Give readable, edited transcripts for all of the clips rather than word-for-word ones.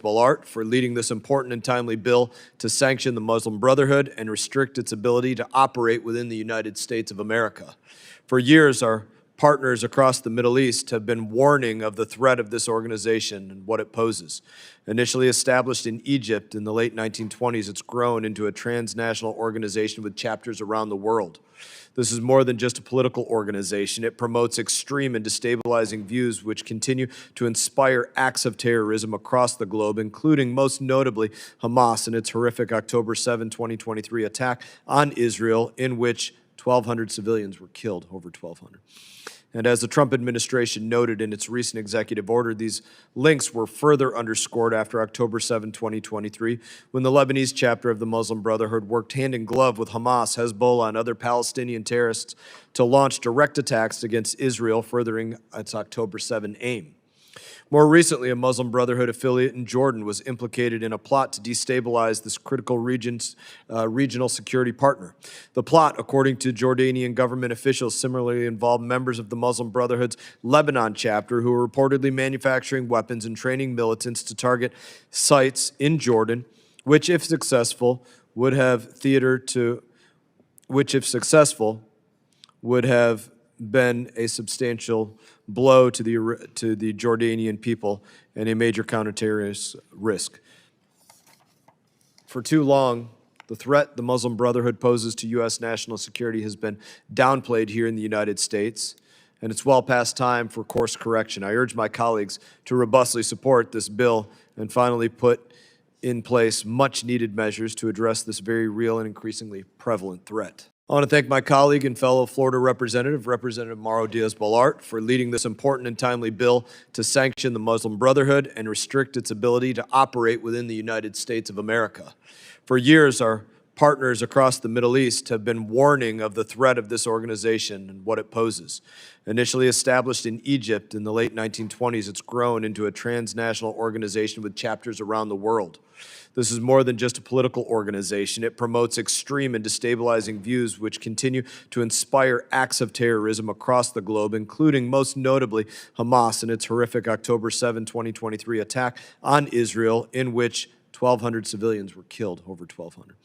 Diaz-Balart for leading this important and timely bill to sanction the Muslim Brotherhood and restrict its ability to operate within the United States of America. For years, our partners across the Middle East have been warning of the threat of this organization and what it poses. Initially established in Egypt in the late 1920s, it's grown into a transnational organization with chapters around the world. This is more than just a political organization. It promotes extreme and destabilizing views which continue to inspire acts of terrorism across the globe, including most notably Hamas and its horrific October 7, 2023 attack on Israel, in which 1,200 civilians were killed, over 1,200. And as the Trump administration noted in its recent executive order, these links were further underscored after October 7, 2023, when the Lebanese chapter of the Muslim Brotherhood worked hand in glove with Hamas, Hezbollah, and other Palestinian terrorists to launch direct attacks against Israel, furthering its October 7 aim. More recently, a Muslim Brotherhood affiliate in Jordan was implicated in a plot to destabilize this critical regional security partner. The plot, according to Jordanian government officials, similarly involved members of the Muslim Brotherhood's Lebanon chapter who were reportedly manufacturing weapons and training militants to target sites in Jordan, which, if successful, would have been a substantial blow to the Jordanian people and a major counterterrorist risk. For too long, the threat the Muslim Brotherhood poses to U.S. national security has been downplayed here in the United States, and it's well past time for course correction. I urge my colleagues to robustly support this bill and finally put in place much-needed measures to address this very real and increasingly prevalent threat. I want to thank my colleague and fellow Florida Representative, Representative Mauro Diaz-Balart, for leading this important and timely bill to sanction the Muslim Brotherhood and restrict its ability to operate within the United States of America. For years, our partners across the Middle East have been warning of the threat of this organization and what it poses. Initially established in Egypt in the late 1920s, it's grown into a transnational organization with chapters around the world. This is more than just a political organization. It promotes extreme and destabilizing views which continue to inspire acts of terrorism across the globe, including most notably Hamas and its horrific October 7, 2023 attack on Israel, in which 1,200 civilians were killed, over 1,200.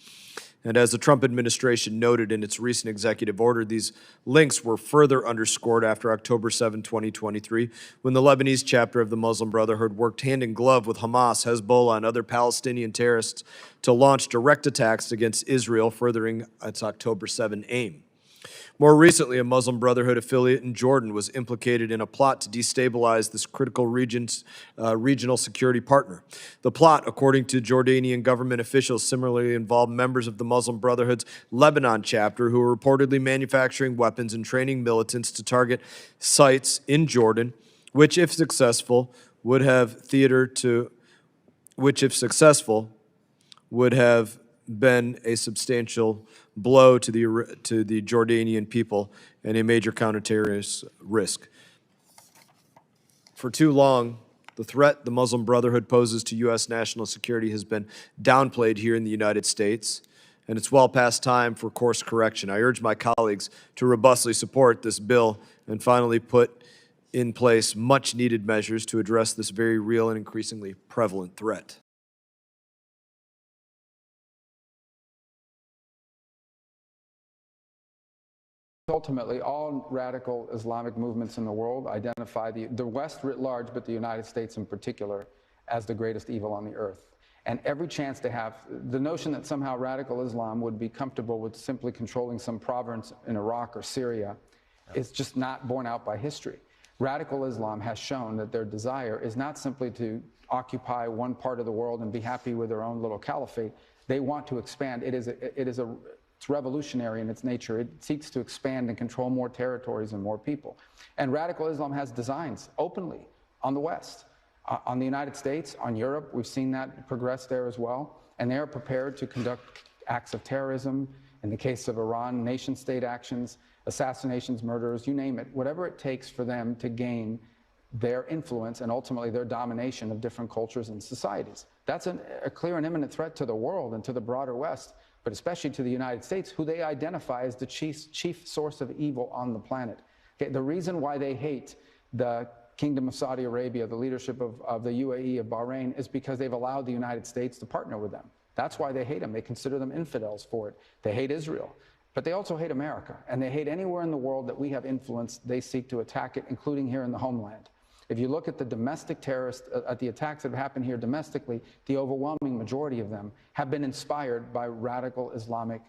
And as the Trump administration noted in its recent executive order, these links were further underscored after October 7, 2023, when the Lebanese chapter of the Muslim Brotherhood worked hand in glove with Hamas, Hezbollah, and other Palestinian terrorists to launch direct attacks against Israel, furthering its October 7 aim. More recently, a Muslim Brotherhood affiliate in Jordan was implicated in a plot to destabilize this critical regional security partner. The plot, according to Jordanian government officials, similarly involved members of the Muslim Brotherhood's Lebanon chapter who were reportedly manufacturing weapons and training militants to target sites in Jordan, which, if successful, would have been a substantial blow to the Jordanian people and a major counterterrorist risk. For too long, the threat the Muslim Brotherhood poses to U.S. national security has been downplayed here in the United States, and it's well past time for course correction. I urge my colleagues to robustly support this bill and finally put in place much-needed measures to address this very real and increasingly prevalent threat. Ultimately, all radical Islamic movements in the world identify the West writ large, but the United States in particular, as the greatest evil on the earth. And every chance they have, the notion that somehow radical Islam would be comfortable with simply controlling some province in Iraq or Syria is just not borne out by history. Radical Islam has shown that their desire is not simply to occupy one part of the world and be happy with their own little caliphate. They want to expand. It's revolutionary in its nature. It seeks to expand and control more territories and more people. And radical Islam has designs openly on the West, on the United States, on Europe. We've seen that progress there as well. And they are prepared to conduct acts of terrorism. In the case of Iran, nation-state actions, assassinations, murders, you name it, whatever it takes for them to gain their influence and ultimately their domination of different cultures and societies. That's a clear and imminent threat to the world and to the broader West, but especially to the United States, who they identify as the chief source of evil on the planet. Okay, the reason why they hate the Kingdom of Saudi Arabia, the leadership of the UAE, of Bahrain, is because they've allowed the United States to partner with them. That's why they hate them. They consider them infidels for it. They hate Israel. But they also hate America, and they hate anywhere in the world that we have influence. They seek to attack it, including here in the homeland. If you look at the domestic terrorists, at the attacks that have happened here domestically, the overwhelming majority of them have been inspired by radical Islamic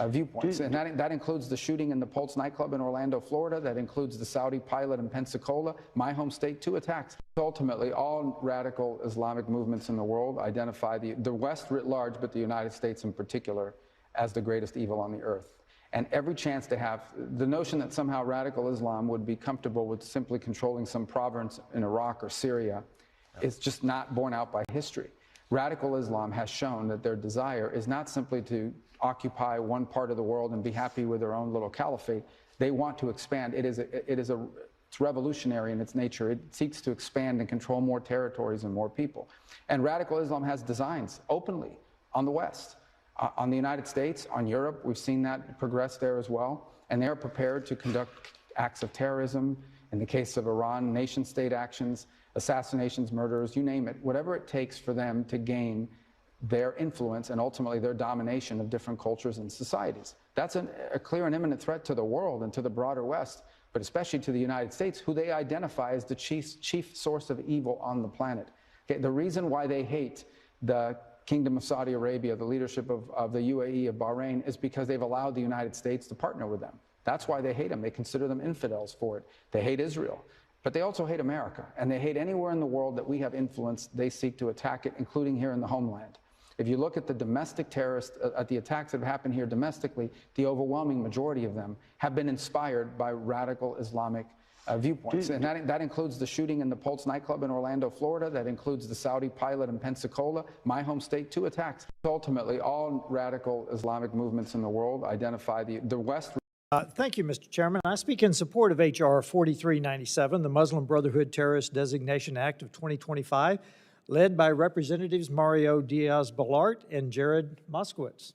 viewpoints. And that includes the shooting in the Pulse nightclub in Orlando, Florida. That includes the Saudi pilot in Pensacola, my home state, 2 attacks. Ultimately, all radical Islamic movements in the world identify the West writ large, but the United States in particular, as the greatest evil on the earth. And every chance they have, the notion that somehow radical Islam would be comfortable with simply controlling some province in Iraq or Syria is just not borne out by history. Radical Islam has shown that their desire is not simply to occupy one part of the world and be happy with their own little caliphate. They want to expand. It's revolutionary in its nature. It seeks to expand and control more territories and more people. And radical Islam has designs openly on the West. On the United States, on Europe, we've seen that progress there as well. And they're prepared to conduct acts of terrorism. In the case of Iran, nation-state actions, assassinations, murders, you name it, whatever it takes for them to gain their influence and ultimately their domination of different cultures and societies. That's a clear and imminent threat to the world and to the broader West, but especially to the United States, who they identify as the chief source of evil on the planet. Okay, the reason why they hate the Kingdom of Saudi Arabia, the leadership of the UAE, of Bahrain, is because they've allowed the United States to partner with them. That's why they hate them. They consider them infidels for it. They hate Israel. But they also hate America, and they hate anywhere in the world that we have influence. They seek to attack it, including here in the homeland. If you look at the domestic terrorists, at the attacks that have happened here domestically, the overwhelming majority of them have been inspired by radical Islamic viewpoints. And that includes the shooting in the Pulse nightclub in Orlando, Florida. That includes the Saudi pilot in Pensacola, my home state, 2 attacks. Ultimately, all radical Islamic movements in the world identify the West. Thank you, Mr. Chairman. I speak in support of H.R. 4397, the Muslim Brotherhood Terrorist Designation Act of 2025, led by Representatives Mario Diaz-Balart and Jared Moskowitz.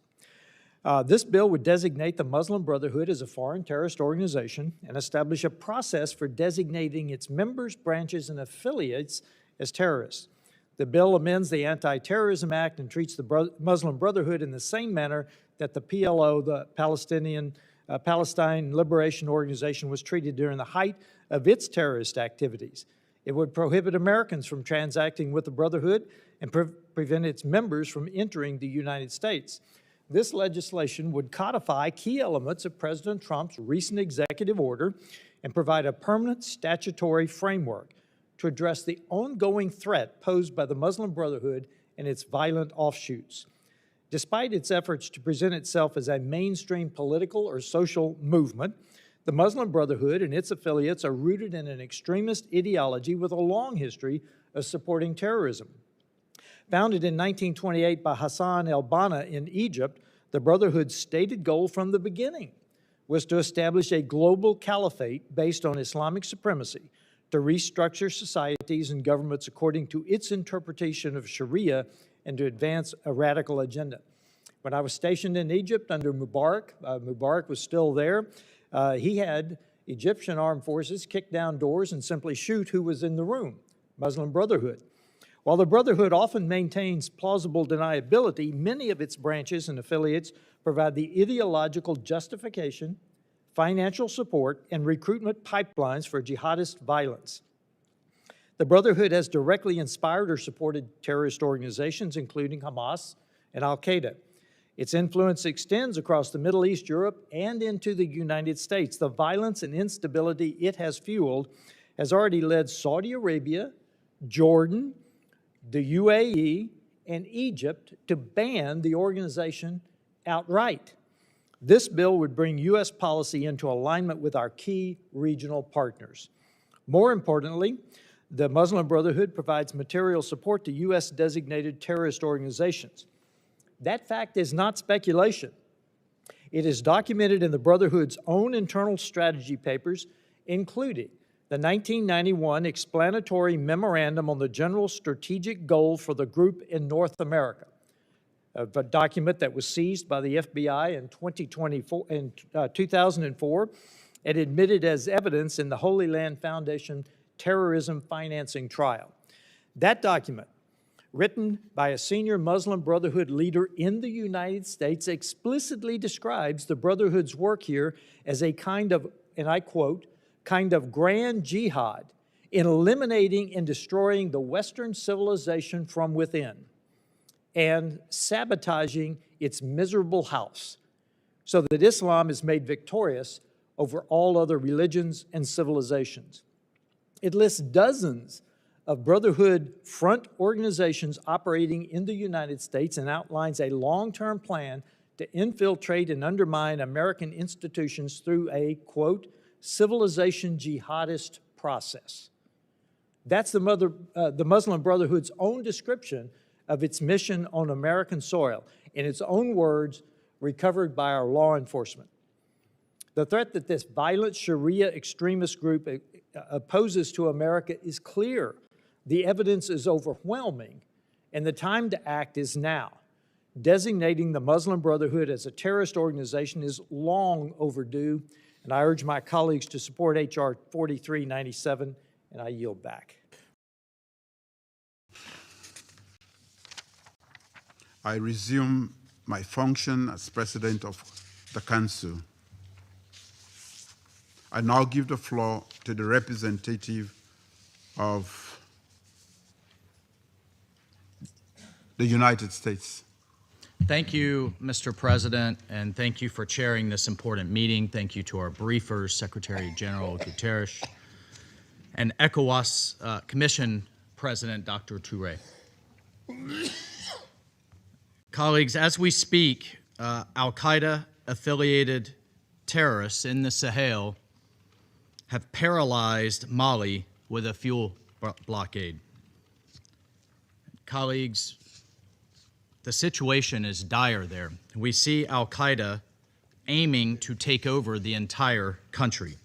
This bill would designate the Muslim Brotherhood as a foreign terrorist organization and establish a process for designating its members, branches, and affiliates as terrorists. The bill amends the Anti-Terrorism Act and treats the Muslim Brotherhood in the same manner that the PLO, the Palestine Liberation Organization, was treated during the height of its terrorist activities. It would prohibit Americans from transacting with the Brotherhood and prevent its members from entering the United States. This legislation would codify key elements of President Trump's recent executive order and provide a permanent statutory framework to address the ongoing threat posed by the Muslim Brotherhood and its violent offshoots. Despite its efforts to present itself as a mainstream political or social movement, the Muslim Brotherhood and its affiliates are rooted in an extremist ideology with a long history of supporting terrorism. Founded in 1928 by Hassan el-Banna in Egypt, the Brotherhood's stated goal from the beginning was to establish a global caliphate based on Islamic supremacy, to restructure societies and governments according to its interpretation of Sharia, and to advance a radical agenda. When I was stationed in Egypt under Mubarak, Mubarak was still there, he had Egyptian armed forces kick down doors and simply shoot who was in the room, Muslim Brotherhood. While the Brotherhood often maintains plausible deniability, many of its branches and affiliates provide the ideological justification, financial support, and recruitment pipelines for jihadist violence. The Brotherhood has directly inspired or supported terrorist organizations, including Hamas and al-Qaeda. Its influence extends across the Middle East, Europe, and into the United States. The violence and instability it has fueled has already led Saudi Arabia, Jordan, the UAE, and Egypt to ban the organization outright. This bill would bring U.S. policy into alignment with our key regional partners. More importantly, the Muslim Brotherhood provides material support to U.S. designated terrorist organizations. That fact is not speculation. It is documented in the Brotherhood's own internal strategy papers, including the 1991 explanatory memorandum on the general strategic goal for the group in North America, a document that was seized by the FBI in 2004 and admitted as evidence in the Holy Land Foundation terrorism financing trial. That document, written by a senior Muslim Brotherhood leader in the United States, explicitly describes the Brotherhood's work here as a kind of, and I quote, kind of grand jihad in eliminating and destroying the Western civilization from within and sabotaging its miserable house so that Islam is made victorious over all other religions and civilizations. It lists dozens of Brotherhood front organizations operating in the United States and outlines a long-term plan to infiltrate and undermine American institutions through a, quote, civilization jihadist process. That's the Muslim Brotherhood's own description of its mission on American soil, in its own words, recovered by our law enforcement. The threat that this violent Sharia extremist group opposes to America is clear. The evidence is overwhelming, and the time to act is now. Designating the Muslim Brotherhood as a terrorist organization is long overdue, and I urge my colleagues to support H.R. 4397, and I yield back. I resume my function as President of the Council. I now give the floor to the representative of the United States. Thank you, Mr. President, and thank you for chairing this important meeting. Thank you to our briefers, Secretary General Guterres, and ECOWAS Commission President Dr. Touré. Colleagues, as we speak, Al-Qaeda-affiliated terrorists in the Sahel have paralyzed Mali with a fuel blockade. Colleagues, the situation is dire there. We see Al-Qaeda aiming to take over the entire country.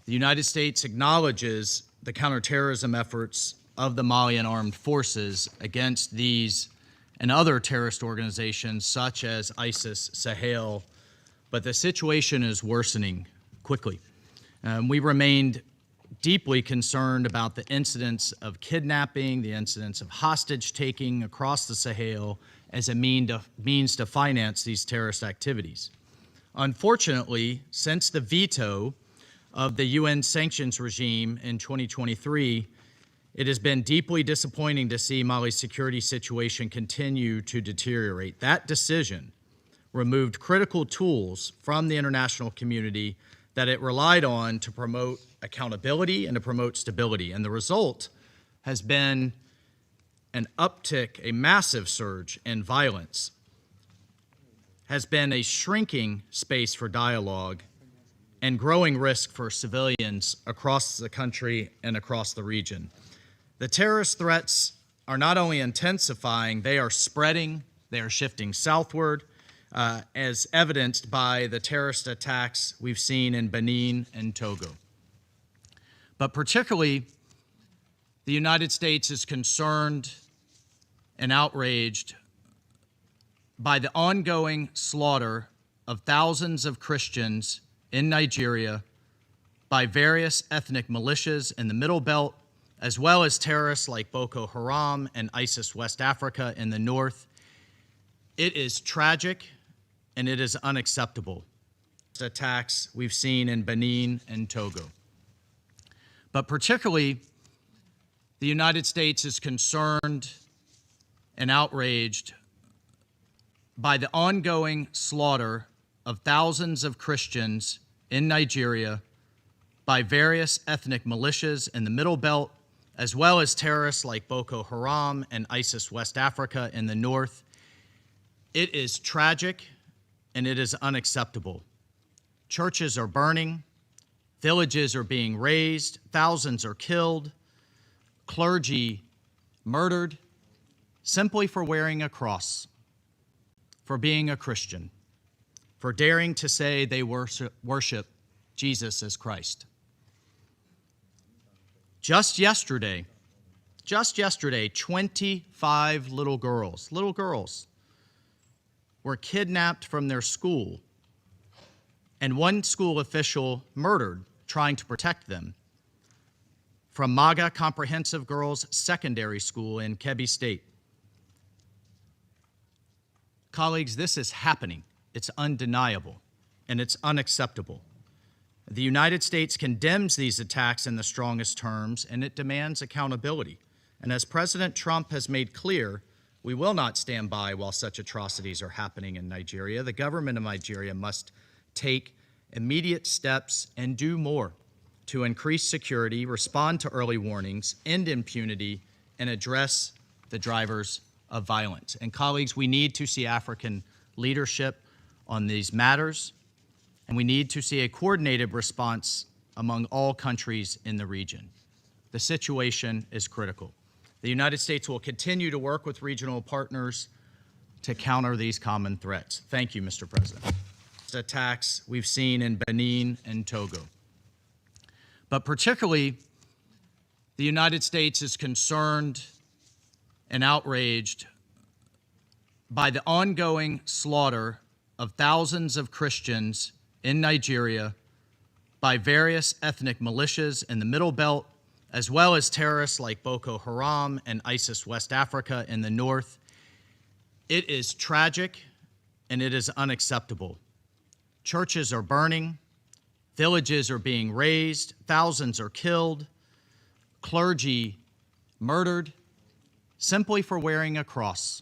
The United States acknowledges the counterterrorism efforts of the Malian armed forces against these and other terrorist organizations such as ISIS, Sahel, but the situation is worsening quickly. We remained deeply concerned about the incidents of kidnapping, the incidents of hostage-taking across the Sahel as a means to finance these terrorist activities. Unfortunately, since the veto of the UN sanctions regime in 2023, it has been deeply disappointing to see Mali's security situation continue to deteriorate. That decision removed critical tools from the international community that it relied on to promote accountability and to promote stability. And the result has been an uptick, a massive surge in violence, has been a shrinking space for dialogue and growing risk for civilians across the country and across the region. The terrorist threats are not only intensifying, they are spreading, they are shifting southward, as evidenced by the terrorist attacks we've seen in Benin and Togo. But particularly, the United States is concerned and outraged by the ongoing slaughter of thousands of Christians in Nigeria by various ethnic militias in the Middle Belt, as well as terrorists like Boko Haram and ISIS West Africa in the north. It is tragic and it is unacceptable. Attacks we've seen in Benin and Togo. But particularly, the United States is concerned and outraged by the ongoing slaughter of thousands of Christians in Nigeria by various ethnic militias in the Middle Belt, as well as terrorists like Boko Haram and ISIS West Africa in the north. It is tragic and it is unacceptable. Churches are burning, villages are being razed, thousands are killed, clergy murdered simply for wearing a cross, for being a Christian, for daring to say they worship Jesus as Christ. Just yesterday, 25 little girls were kidnapped from their school, and one school official murdered trying to protect them from MAGA Comprehensive Girls Secondary School in Kebbi State. Colleagues, this is happening. It's undeniable, and it's unacceptable. The United States condemns these attacks in the strongest terms, and it demands accountability. And as President Trump has made clear, we will not stand by while such atrocities are happening in Nigeria. The government of Nigeria must take immediate steps and do more to increase security, respond to early warnings, end impunity, and address the drivers of violence. And colleagues, we need to see African leadership on these matters, and we need to see a coordinated response among all countries in the region. The situation is critical. The United States will continue to work with regional partners to counter these common threats. Thank you, Mr. President. Attacks we've seen in Benin and Togo. But particularly, the United States is concerned and outraged by the ongoing slaughter of thousands of Christians in Nigeria by various ethnic militias in the Middle Belt, as well as terrorists like Boko Haram and ISIS West Africa in the north. It is tragic and it is unacceptable. Churches are burning, villages are being razed, thousands are killed, clergy murdered simply for wearing a cross,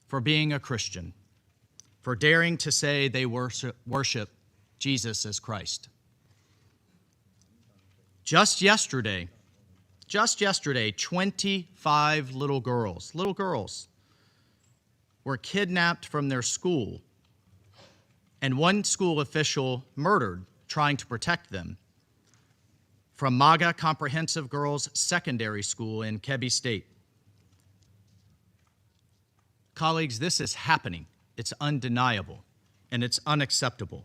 for being a Christian, for daring to say they worship Jesus as Christ. Just yesterday, 25 little girls were kidnapped from their school, and one school official murdered trying to protect them, from MAGA Comprehensive Girls Secondary School in Kebbi State. Colleagues, this is happening. It's undeniable, and it's unacceptable.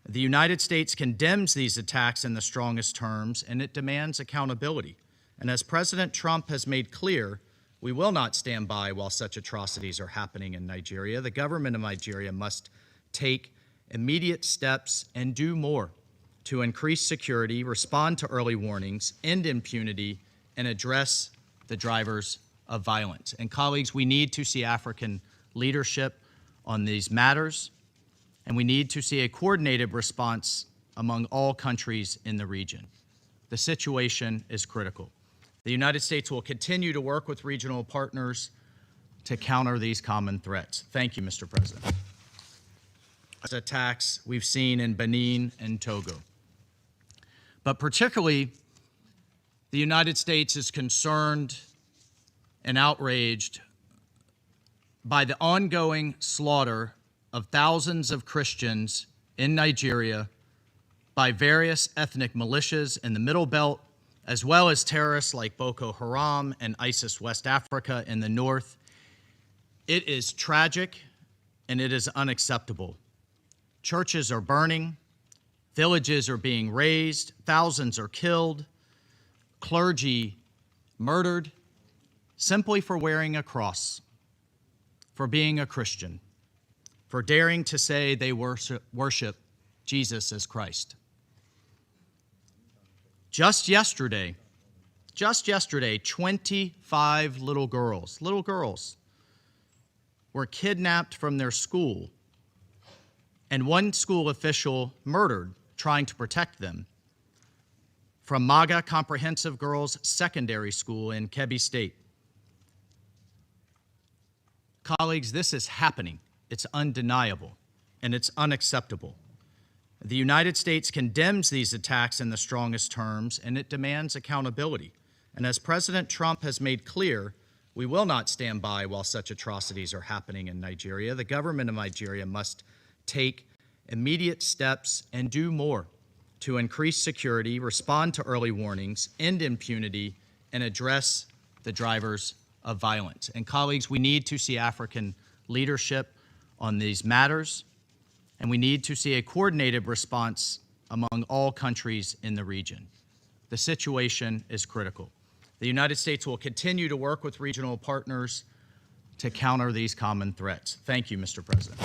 The United States condemns these attacks in the strongest terms, and it demands accountability. And as President Trump has made clear, we will not stand by while such atrocities are happening in Nigeria. The government of Nigeria must take immediate steps and do more to increase security, respond to early warnings, end impunity, and address the drivers of violence. And colleagues, we need to see African leadership on these matters, and we need to see a coordinated response among all countries in the region. The situation is critical. The United States will continue to work with regional partners to counter these common threats. Thank you, Mr. President. Attacks we've seen in Benin and Togo. But particularly, the United States is concerned and outraged by the ongoing slaughter of thousands of Christians in Nigeria by various ethnic militias in the Middle Belt, as well as terrorists like Boko Haram and ISIS West Africa in the north. It is tragic and it is unacceptable. Churches are burning, villages are being razed, thousands are killed, clergy murdered simply for wearing a cross, for being a Christian, for daring to say they worship Jesus as Christ. Just yesterday, 25 little girls were kidnapped from their school, and one school official murdered trying to protect them, from MAGA Comprehensive Girls Secondary School in Kebbi State. Colleagues, this is happening. It's undeniable, and it's unacceptable. The United States condemns these attacks in the strongest terms, and it demands accountability. And as President Trump has made clear, we will not stand by while such atrocities are happening in Nigeria. The government of Nigeria must take immediate steps and do more to increase security, respond to early warnings, end impunity, and address the drivers of violence. And colleagues, we need to see African leadership on these matters, and we need to see a coordinated response among all countries in the region. The situation is critical. The United States will continue to work with regional partners to counter these common threats. Thank you, Mr. President.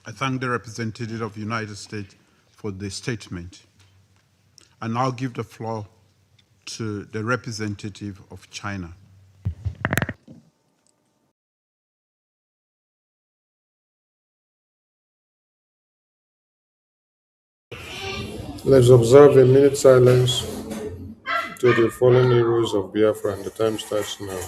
I thank the representative of the United States for the statement. I now give the floor to the representative of China. Let's observe a minute silence to the fallen heroes of Biafra, and the time starts now.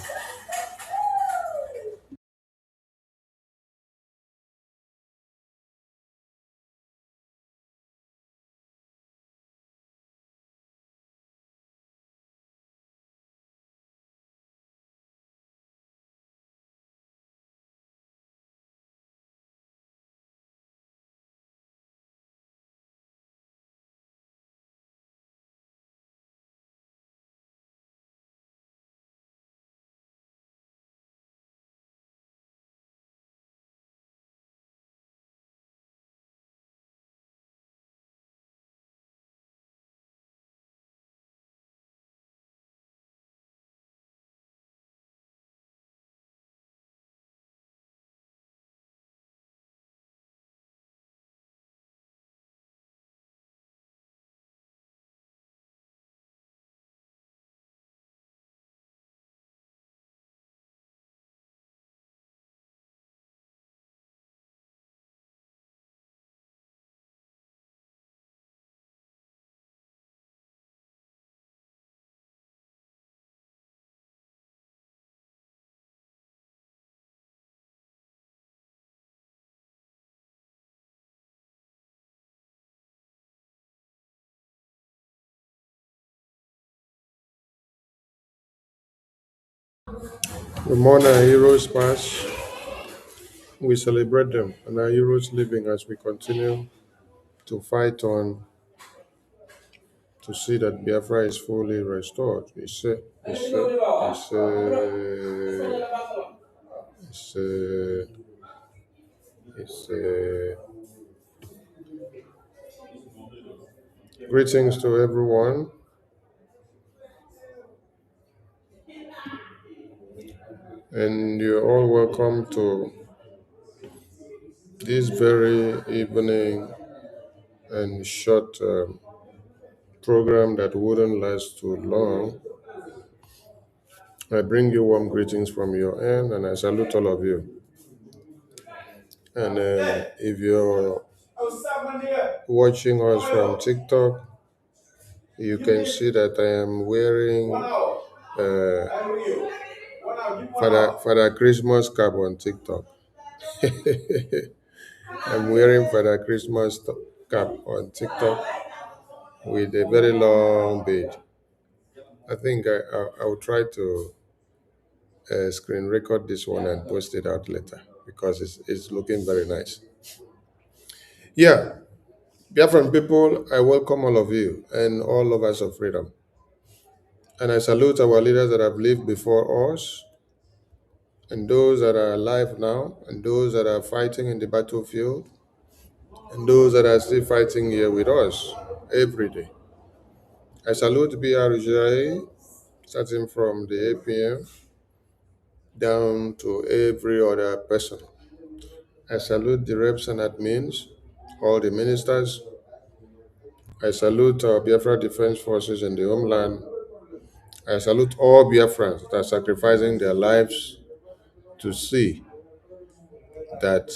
We mourn our heroes past, we celebrate them, and our heroes living as we continue to fight on to see that Biafra is fully restored. It's, it's, greetings to everyone, and you're all welcome to this very evening and short program that wouldn't last too long. I bring you warm greetings from your end, and I salute all of you. And if you're watching us from TikTok, you can see that I am wearing Father Christmas cap on TikTok. I'm wearing Father Christmas cap on TikTok with a very long beard. I think I will try to screen record this one and post it out later because it's looking very nice. Yeah, Biafran people, I welcome all of you and all lovers of freedom. And I salute our leaders that have lived before us, and those that are alive now, and those that are fighting in the battlefield, and those that are still fighting here with us every day. I salute BRJ, starting from the APM down to every other person. I salute the reps and admins, all the ministers. I salute our Biafra Defense Forces in the homeland. I salute all Biafrans that are sacrificing their lives to see that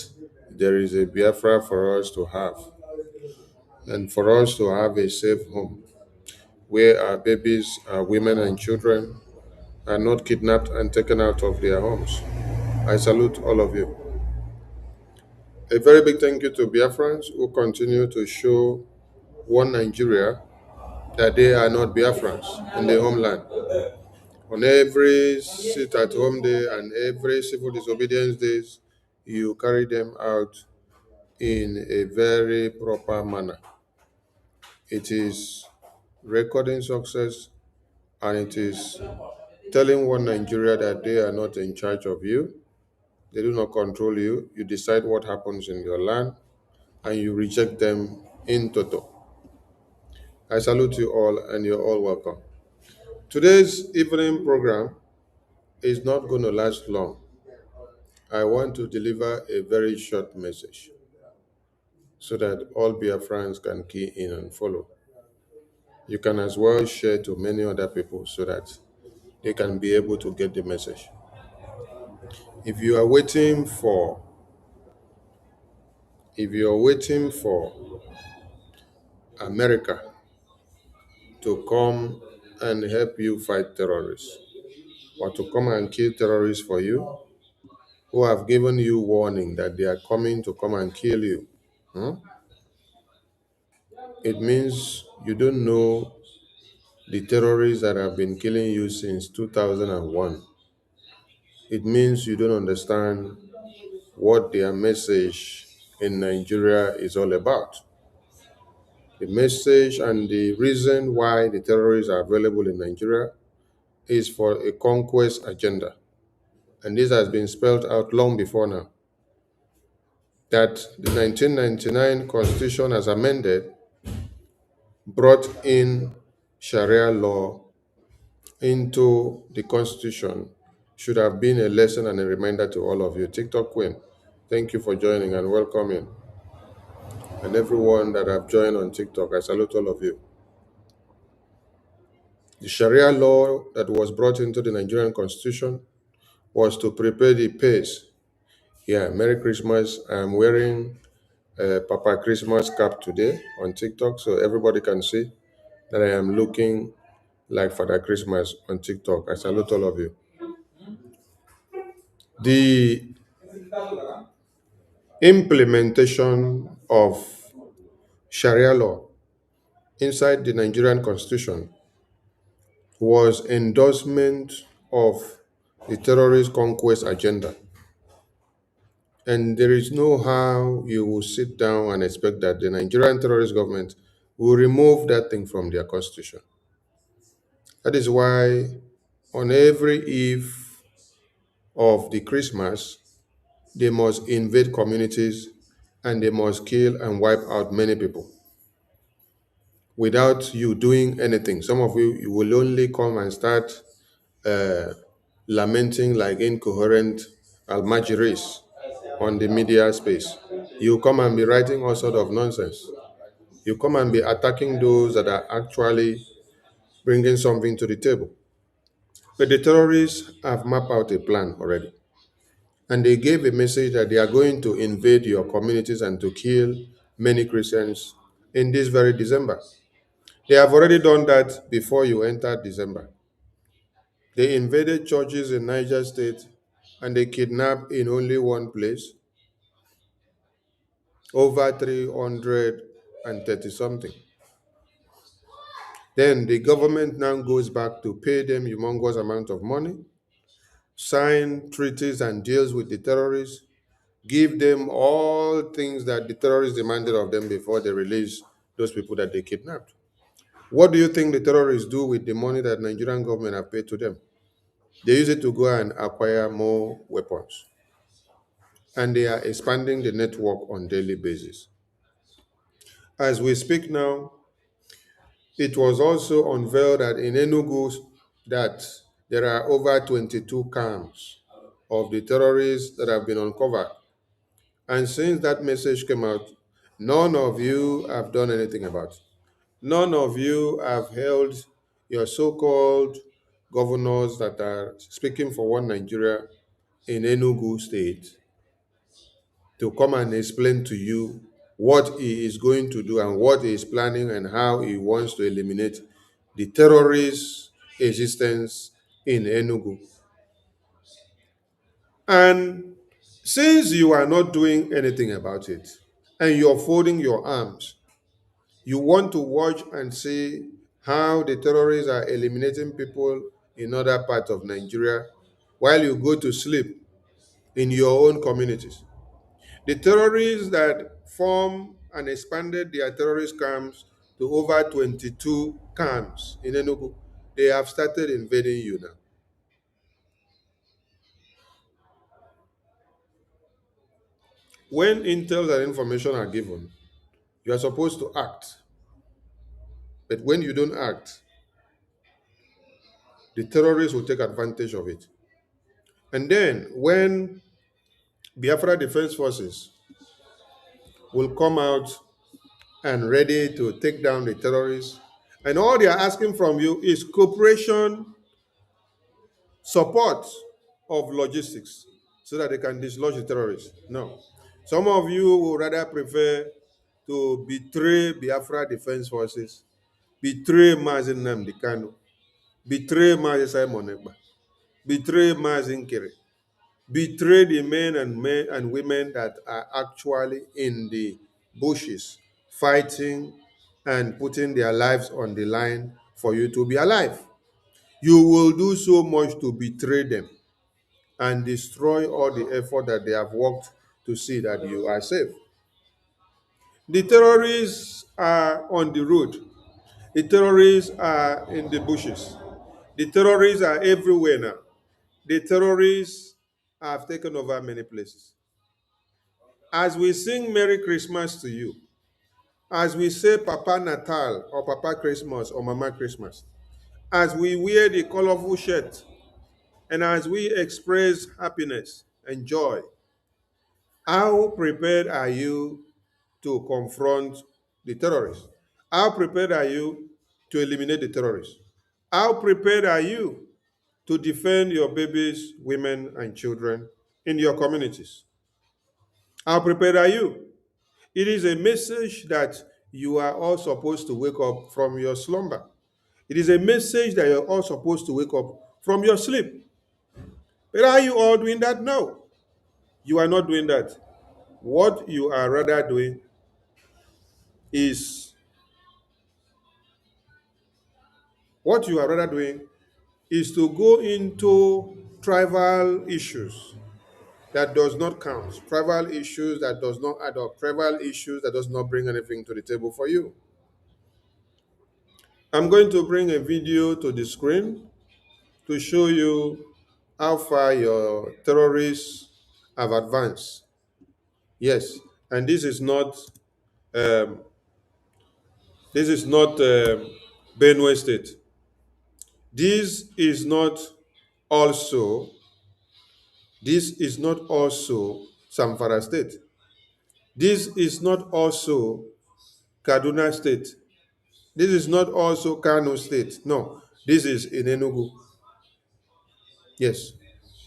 there is a Biafra for us to have and for us to have a safe home where our babies, our women, and children are not kidnapped and taken out of their homes. I salute all of you. A very big thank you to Biafrans who continue to show one Nigeria that they are not Biafrans in the homeland. On every sit at home day and every civil disobedience days, you carry them out in a very proper manner. It is recording success, and it is telling one Nigeria that they are not in charge of you. They do not control you. You decide what happens in your land, and you reject them in toto. I salute you all, and you're all welcome. Today's evening program is not going to last long. I want to deliver a very short message so that all Biafrans can key in and follow. you can as well share to many other people so that they can be able to get the message. If you are waiting for if you are waiting for America to come and help you fight terrorists or to come and kill terrorists for you, who have given you warning that they are coming to come and kill you, hmm, it means you don't know the terrorists that have been killing you since 2001. It means you don't understand what their message in Nigeria is all about. The message and the reason why the terrorists are available in Nigeria is for a conquest agenda. And this has been spelled out long before now. That the 1999 Constitution, as amended, brought in Sharia law into the Constitution should have been a lesson and a reminder to all of you. TikTok Queen, thank you for joining and welcoming. And everyone that have joined on TikTok, I salute all of you. The Sharia law that was brought into the Nigerian Constitution was to prepare the pace. Yeah, Merry Christmas. I'm wearing a Papa Christmas cap today on TikTok so everybody can see that I am looking like Father Christmas on TikTok. I salute all of you. The implementation of Sharia law inside the Nigerian Constitution was endorsement of the terrorist conquest agenda. And there is no how you will sit down and expect that the Nigerian terrorist government will remove that thing from their constitution. That is why on every eve of the Christmas, they must invade communities and they must kill and wipe out many people without you doing anything. Some of you will only come and start uh, lamenting like incoherent almajiris on the media space. You come and be writing all sort of nonsense. You come and be attacking those that are actually bringing something to the table. But the terrorists have mapped out a plan already. And they gave a message that they are going to invade your communities and to kill many Christians in this very December. They have already done that before you entered December. They invaded churches in Niger State and they kidnapped in only one place over 330 something. Then the government now goes back to pay them humongous amount of money, sign treaties and deals with the terrorists, give them all things that the terrorists demanded of them before they release those people that they kidnapped. What do you think the terrorists do with the money that Nigerian government have paid to them? They use it to go and acquire more weapons. And they are expanding the network on daily basis. As we speak now, it was also unveiled that in Enugu that there are over 22 camps of the terrorists that have been uncovered. And since that message came out, none of you have done anything about it. None of you have held your so-called governors that are speaking for one Nigeria in Enugu state to come and explain to you what he is going to do and what he is planning and how he wants to eliminate the terrorist existence in Enugu. And since you are not doing anything about it and you're folding your arms, you want to watch and see how the terrorists are eliminating people in other parts of Nigeria while you go to sleep in your own communities. The terrorists that formed and expanded their terrorist camps to over 22 camps in Enugu, they have started invading you now. When intel and information are given, you are supposed to act. But when you don't act, the terrorists will take advantage of it. And then when Biafra Defense Forces will come out and ready to take down the terrorists And all they are asking from you is cooperation, support of logistics so that they can dislodge the terrorists. No. Some of you would rather prefer to betray Biafra Defense Forces, betray Mazin Namdekano, betray Mazin Simon Ekpa, betray Mazin Kere, betray the men and women that are actually in the bushes fighting and putting their lives on the line for you to be alive. You will do so much to betray them and destroy all the effort that they have worked to see that you are safe. The terrorists are on the road. The terrorists are in the bushes. The terrorists are everywhere now. The terrorists have taken over many places. As we sing Merry Christmas to you, as we say Papa Natal or Papa Christmas or Mama Christmas, as we wear the colorful shirt, and as we express happiness and joy, how prepared are you to confront the terrorists? How prepared are you to eliminate the terrorists? How prepared are you to defend your babies, women, and children in your communities? How prepared are you? It is a message that you are all supposed to wake up from your slumber. It is a message that you're all supposed to wake up from your sleep. But are you all doing that? No, you are not doing that. What you are rather doing is what you are rather doing is to go into tribal issues that does not count, tribal issues that does not add up, tribal issues that does not bring anything to the table for you. I'm going to bring a video to the screen to show you how far your terrorists have advanced. Yes, and um, this is not Benue State. This is not also this is not also Zamfara State. This is not also Kaduna State. This is not also Kano State. No, this is in Enugu. Yes,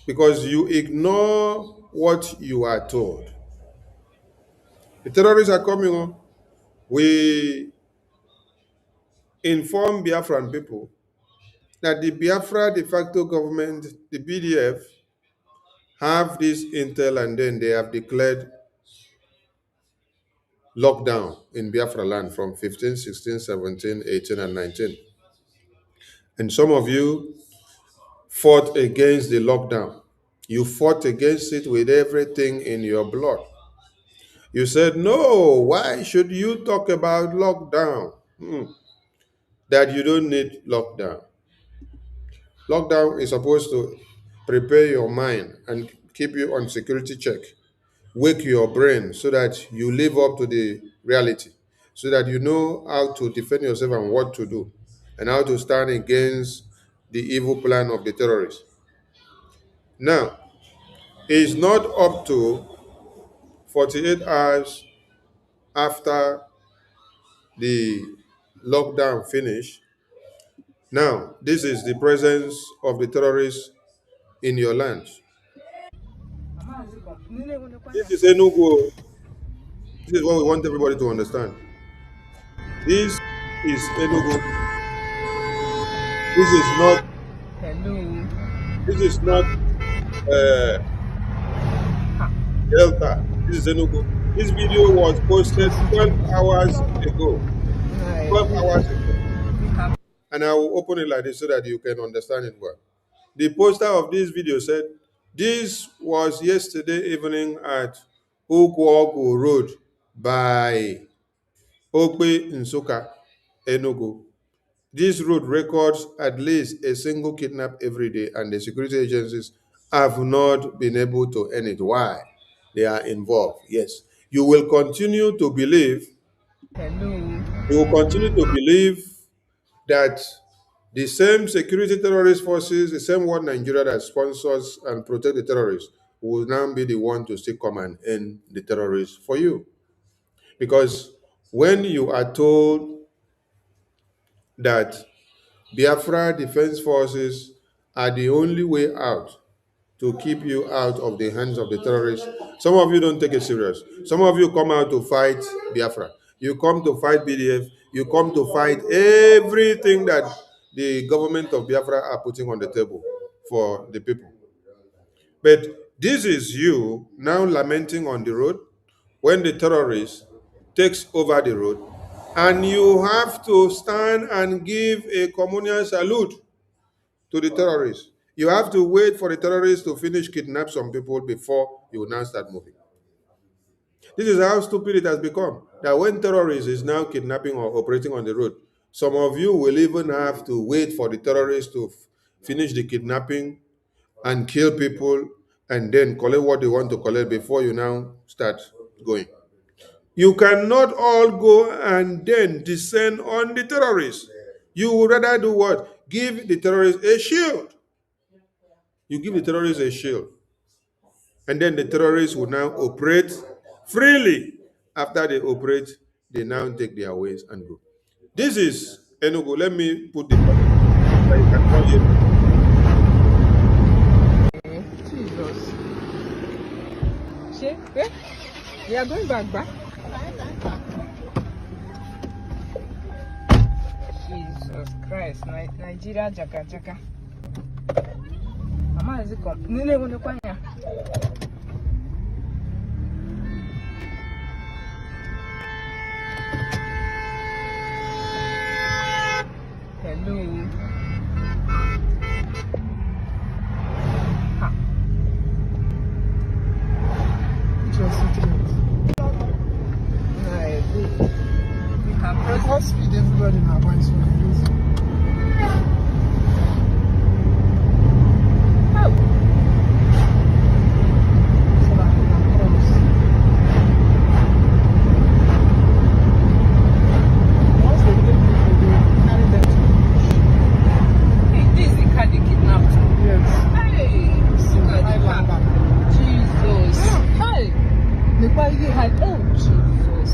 because you ignore what you are told. The terrorists are coming on. We inform Biafran people that the Biafra de facto government, the BDF, have this intel and then they have declared lockdown in Biafra land from 15, 16, 17, 18, and 19. And some of you fought against the lockdown. You fought against it with everything in your blood. You said, no, why should you talk about lockdown? That you don't need lockdown. Lockdown is supposed to prepare your mind and keep you on security check, wake your brain so that you live up to the reality, so that you know how to defend yourself and what to do, and how to stand against the evil plan of the terrorists. Now, it's not up to 48 hours after the lockdown finish. Now, this is the presence of the terrorists in your land. This is Enugu. This is what we want everybody to understand. This is Enugu. This is not. This is not uh, Delta. This is Enugu. This video was posted 12 hours ago. 12 hours ago. And I will open it like this so that you can understand it well. The poster of this video said, this was yesterday evening at Ukwogu Road by Okpe Nsuka, Enugu. This road records at least a single kidnap every day, and the security agencies have not been able to end it. Why? They are involved. Yes. You will continue to believe, you will continue to believe that the same security terrorist forces, the same one Nigeria that sponsors and protect the terrorists, will now be the one to still come and end the terrorists for you. Because when you are told that Biafra Defense Forces are the only way out to keep you out of the hands of the terrorists. Some of you don't take it serious. Some of you come out to fight Biafra. You come to fight BDF. You come to fight everything that the government of Biafra are putting on the table for the people. But this is you now lamenting on the road when the terrorist takes over the road, and you have to stand and give a communal salute to the terrorists. You have to wait for the terrorists to finish kidnap some people before you now start moving. This is how stupid it has become. That when terrorists is now kidnapping or operating on the road, some of you will even have to wait for the terrorists to finish the kidnapping and kill people and then collect what they want to collect before you now start going. You cannot all go and then descend on the terrorists. You would rather do what? Give the terrorists a shield. You give the terrorists a shield. And then the terrorists will now operate freely. After they operate, they now take their ways and go. This is Enugu. Let me put the. Jesus. Shey, eh? You are going back? Jesus Christ, Nigeria jaka. Mama is come. Nene wono kwanya. Hello. Ha. Just how speed everybody now wants to use. Oh. So that we can cross. Once they take people, they carry them to the bush. Hey, this is the car they kidnapped. Yes. Hey, look at the car. Jesus. Hey. The car you had. Oh, Jesus.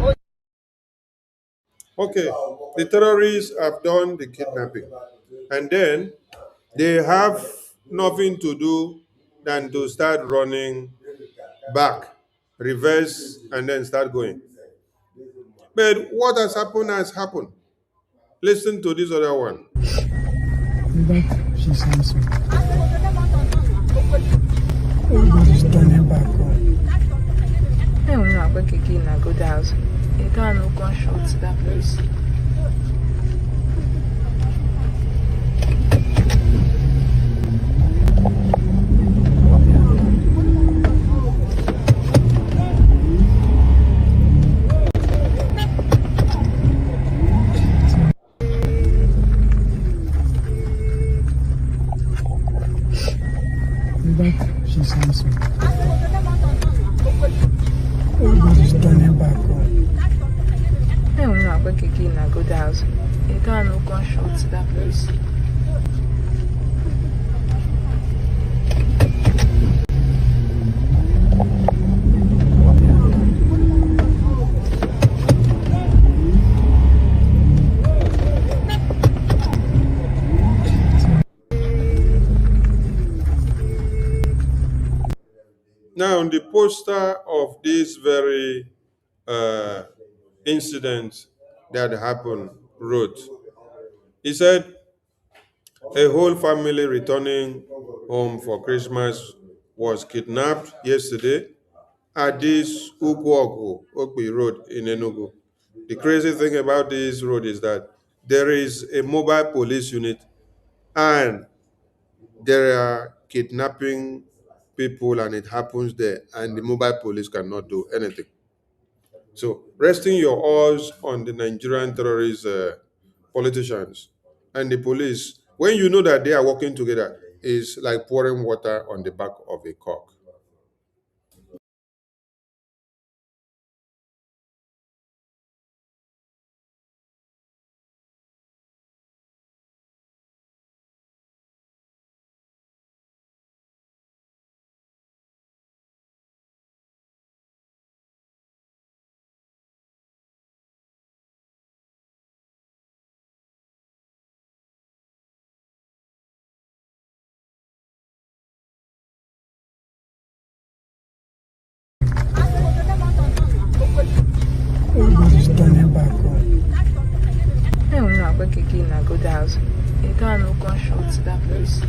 Oh. Okay, the terrorists have done the kidnapping. And then they have nothing to do than to start running back, reverse, and then start going. But what has happened has happened. Listen to this other one. She's answering. Everybody's turning back. I don't know about Kiki in a good house. You can't look on short to that place. She's answering. Everybody's turning back. I don't know about Kiki in a good house. You can't look on short to that place. Now, on the poster of this very incident that happened wrote, he said, a whole family returning home for Christmas was kidnapped yesterday at this Ukwogu Okpi Road in Enugu. The crazy thing about this road is that there is a mobile police unit and there are kidnapping people and it happens there and the mobile police cannot do anything. So resting your oars on the Nigerian terrorist politicians and the police, when you know that they are working together, is like pouring water on the back of a cock. na-agwa gị gị na good house. You can't no gunshot to that place.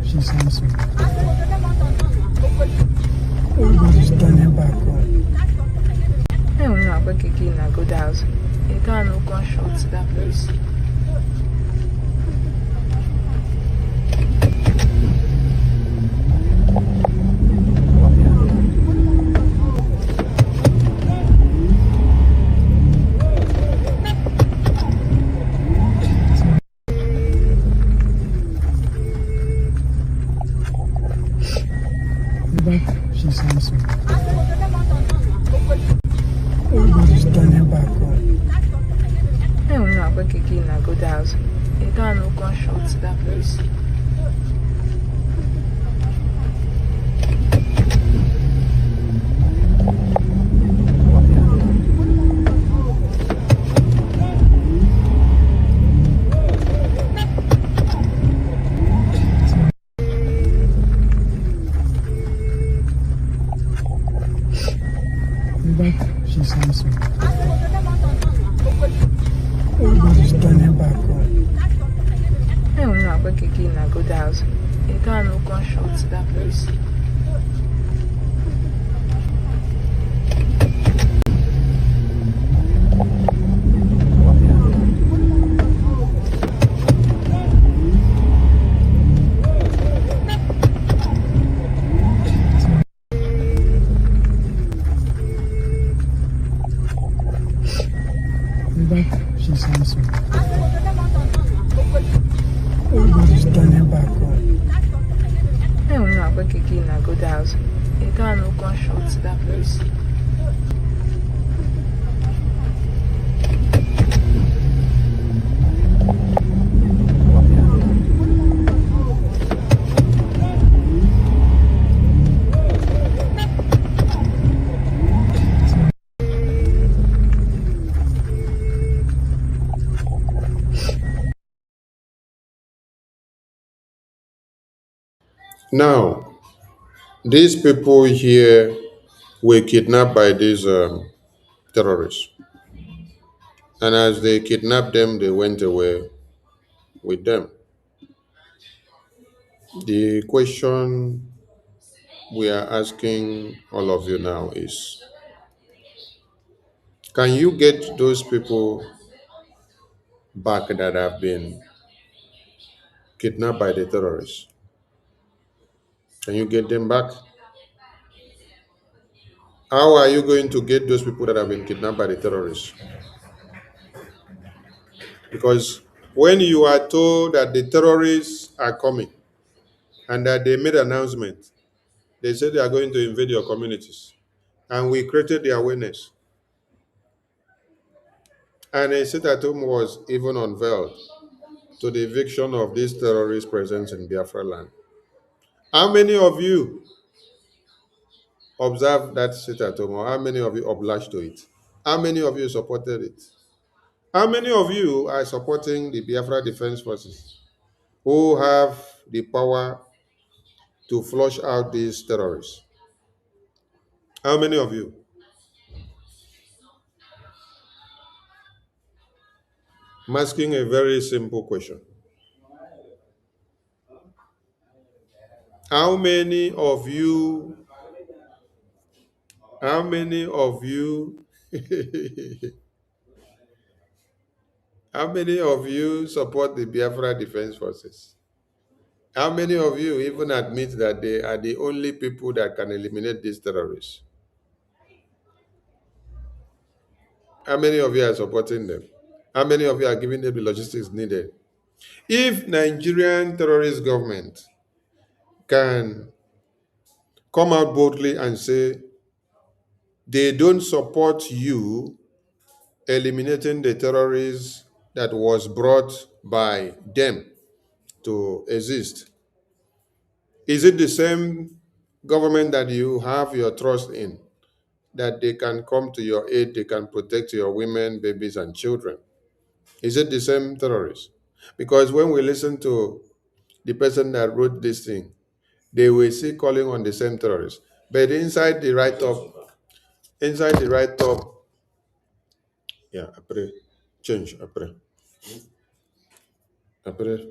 She's answering. Everybody's standing back. I'm not going to get in a good house. You can't no gunshot to that place. She's answering. Everybody's standing back. I'm not going to get in a good house. You can't no gunshot to that place. She's answering. Everybody's standing back. I'm not going to get in a good house. You can't no gunshot to that place. She's answering. Everybody's standing back. I'm not going to get in a good house. You can't no gunshot to that place. Now, these people here were kidnapped by these terrorists. And as they kidnapped them, they went away with them. The question we are asking all of you now is, can you get those people back that have been kidnapped by the terrorists? Can you get them back? How are you going to get those people that have been kidnapped by the terrorists? Because when you are told that the terrorists are coming and that they made an announcement, they said they are going to invade your communities. And we created the awareness. And a sit-at-home was even unveiled to the eviction of these terrorist presence in Biafra land. How many of you observed that sit-at-home, or how many of you obliged to it? How many of you supported it? How many of you are supporting the Biafra Defense Forces who have the power to flush out these terrorists? How many of you? I'm asking a very simple question. How many of you, how many of you, how many of you support the Biafra Defense Forces? How many of you even admit that they are the only people that can eliminate these terrorists? How many of you are supporting them? How many of you are giving them the logistics needed? If Nigerian terrorist government can come out boldly and say they don't support you eliminating the terrorists that was brought by them to exist, is it the same government that you have your trust in, that they can come to your aid, they can protect your women, babies, and children? Is it the same terrorists? Because when we listen to the person that wrote this thing, they will see calling on the same terrorists. But inside the write-up, yeah, après, change, après. Après.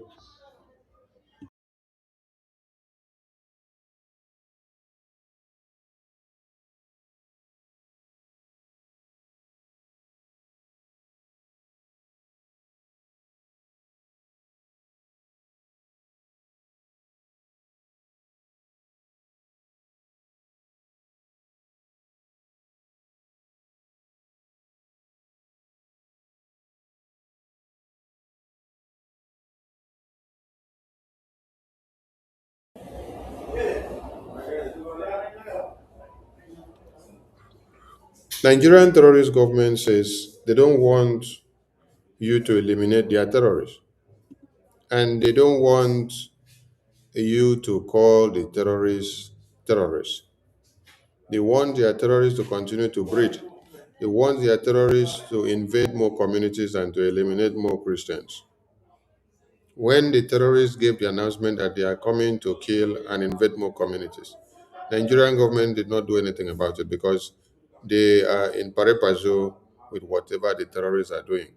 Nigerian terrorist government says they don't want you to eliminate their terrorists. And they don't want you to call the terrorists terrorists. They want their terrorists to continue to breed. They want their terrorists to invade more communities and to eliminate more Christians. When the terrorists gave the announcement that they are coming to kill and invade more communities, the Nigerian government did not do anything about it because they are in pari passu with whatever the terrorists are doing.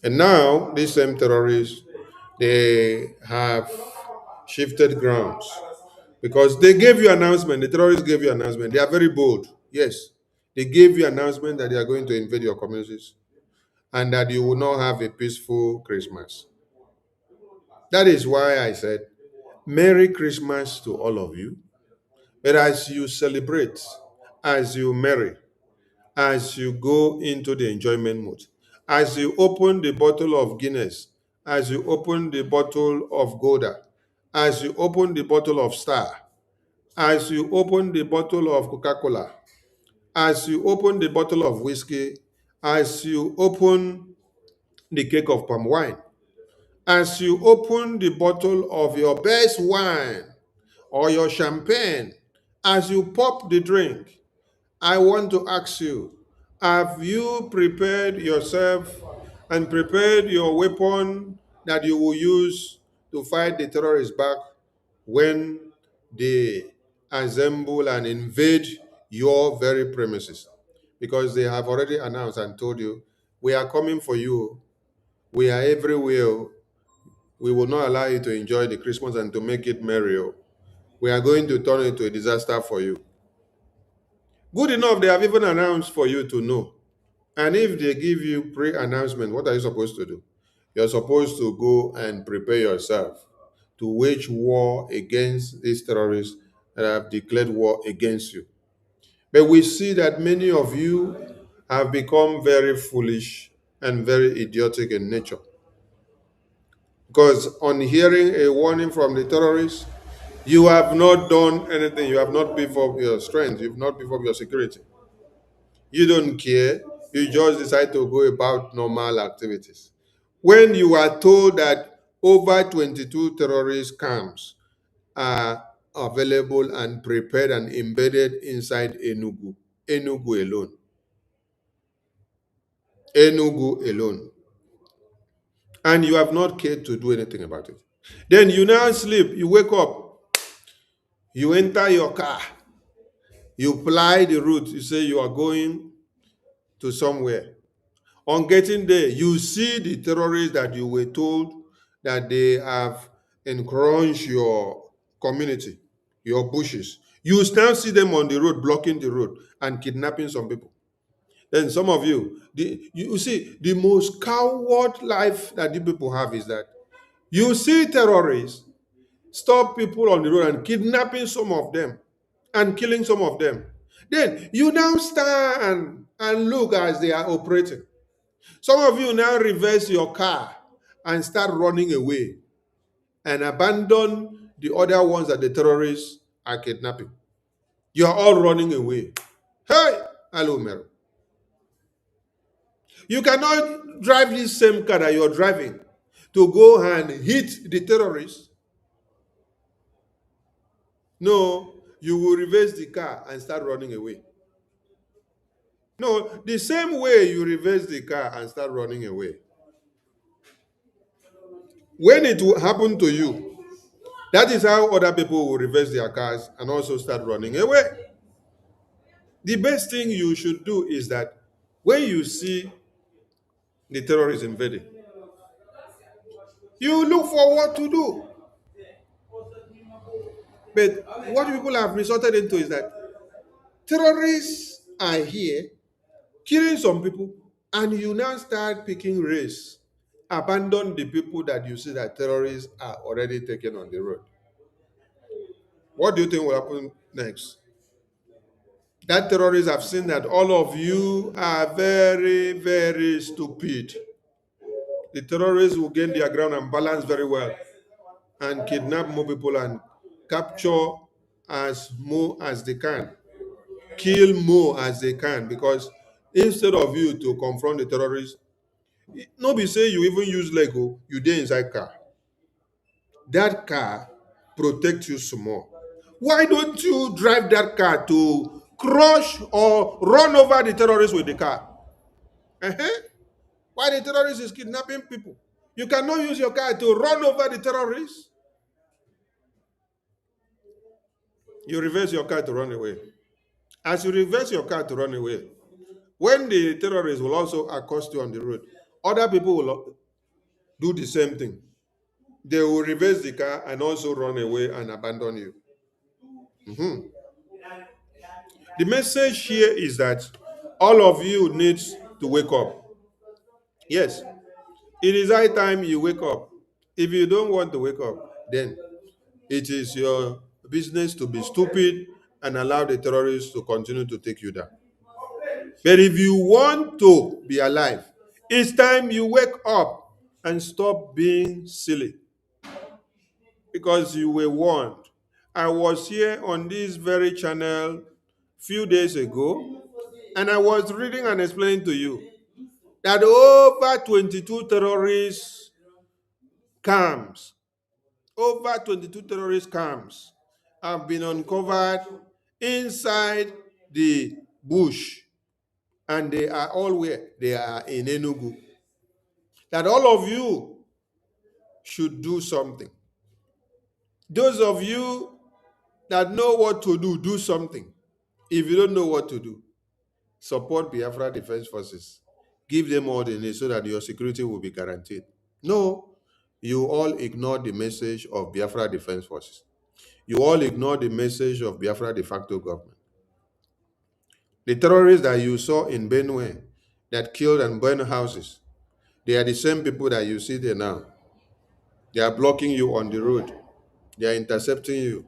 And now, these same terrorists, they have shifted grounds because they gave you announcement. The terrorists gave you announcement. They are very bold. Yes, they gave you announcement that they are going to invade your communities and that you will not have a peaceful Christmas. That is why I said, Merry Christmas to all of you. But as you celebrate, as you marry, as you go into the enjoyment mode, as you open the bottle of Guinness, as you open the bottle of Gouda, as you open the bottle of Star, as you open the bottle of Coca-Cola, as you open the bottle of whiskey, as you open the cake of palm wine, as you open the bottle of your best wine or your champagne, as you pop the drink, I want to ask you, have you prepared yourself and prepared your weapon that you will use to fight the terrorists back when they assemble and invade your very premises? Because they have already announced and told you, we are coming for you. We are everywhere. We will not allow you to enjoy the Christmas and to make it merry. We are going to turn it into a disaster for you. Good enough, they have even announced for you to know. And if they give you pre-announcement, what are you supposed to do? You're supposed to go and prepare yourself to wage war against these terrorists that have declared war against you. But we see that many of you have become very foolish and very idiotic in nature. Because on hearing a warning from the terrorists, you have not done anything. You have not beefed up your strength. You've not beefed up your security. You don't care. You just decide to go about normal activities. When you are told that over 22 terrorist camps are available and prepared and embedded inside Enugu alone. Enugu alone. And you have not cared to do anything about it. Then you now sleep, you wake up, you enter your car, you ply the route, you say you are going to somewhere. On getting there, you see the terrorists that you were told that they have encroached your community, your bushes. You now see them on the road, blocking the road and kidnapping some people. Then some of you, you see, the most coward life that the people have is that you see terrorists stop people on the road and kidnapping some of them and killing some of them. Then you now stand and look as they are operating. Some of you now reverse your car and start running away and abandon the other ones that the terrorists are kidnapping. You are all running away. Hey, hello, Mero. You cannot drive this same car that you're driving to go and hit the terrorists. No, you will reverse the car and start running away. No, the same way you reverse the car and start running away. When it will happen to you, that is how other people will reverse their cars and also start running away. The best thing you should do is that when you see the terrorists invading, you look for what to do. But what people have resorted into is that terrorists are here killing some people, and you now start picking race. Abandon the people that you see that terrorists are already taken on the road. What do you think will happen next? That terrorists have seen that all of you are very, very stupid. The terrorists will gain their ground and balance very well and kidnap more people and capture as more as they can, kill more as they can, because instead of you to confront the terrorists, no be say you even use Lego, you dey inside car. That car protect you some more. Why don't you drive that car to crush or run over the terrorists with the car? Why the terrorist is kidnapping people? You cannot use your car to run over the terrorists. You reverse your car to run away. As you reverse your car to run away, when the terrorists will also accost you on the road, other people will do the same thing. They will reverse the car and also run away and abandon you. The message here is that all of you need to wake up. Yes, it is high time you wake up. If you don't want to wake up, then it is your business to be stupid and allow the terrorists to continue to take you down. But if you want to be alive, it's time you wake up and stop being silly. Because you were warned. I was here on this very channel few days ago, and I was reading and explaining to you that over 22 terrorist camps, have been uncovered inside the bush, and they are all where? They are in Enugu. That all of you should do something. Those of you that know what to do, do something. If you don't know what to do, support Biafra Defense Forces. Give them all they need so that your security will be guaranteed. No, you all ignore the message of Biafra Defense Forces. You all ignore the message of Biafra de facto government. The terrorists that you saw in Benue that killed and burned houses, they are the same people that you see there now. They are blocking you on the road. They are intercepting you,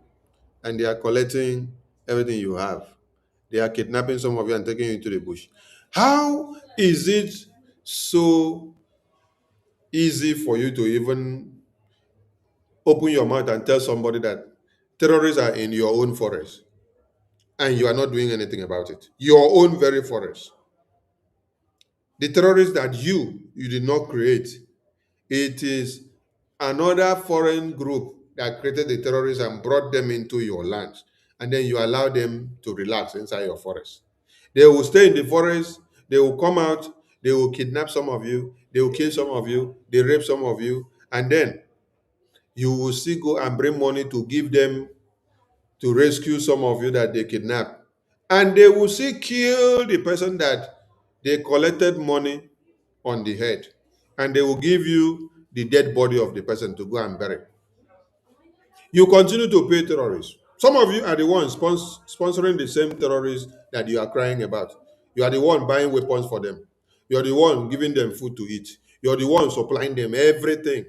and they are collecting everything you have. They are kidnapping some of you and taking you into the bush. How is it so easy for you to even open your mouth and tell somebody that terrorists are in your own forest and you are not doing anything about it? Your own very forest. The terrorists that you did not create. It is another foreign group that created the terrorists and brought them into your lands. And then you allow them to relax inside your forest. They will stay in the forest. They will come out. They will kidnap some of you. They will kill some of you. They rape some of you. And then you will still go and bring money to give them to rescue some of you that they kidnapped. And they will still kill the person that they collected money on the head. And they will give you the dead body of the person to go and bury. You continue to pay terrorists. Some of you are the ones sponsoring the same terrorists that you are crying about. You are the one buying weapons for them. You are the one giving them food to eat. You are the one supplying them everything.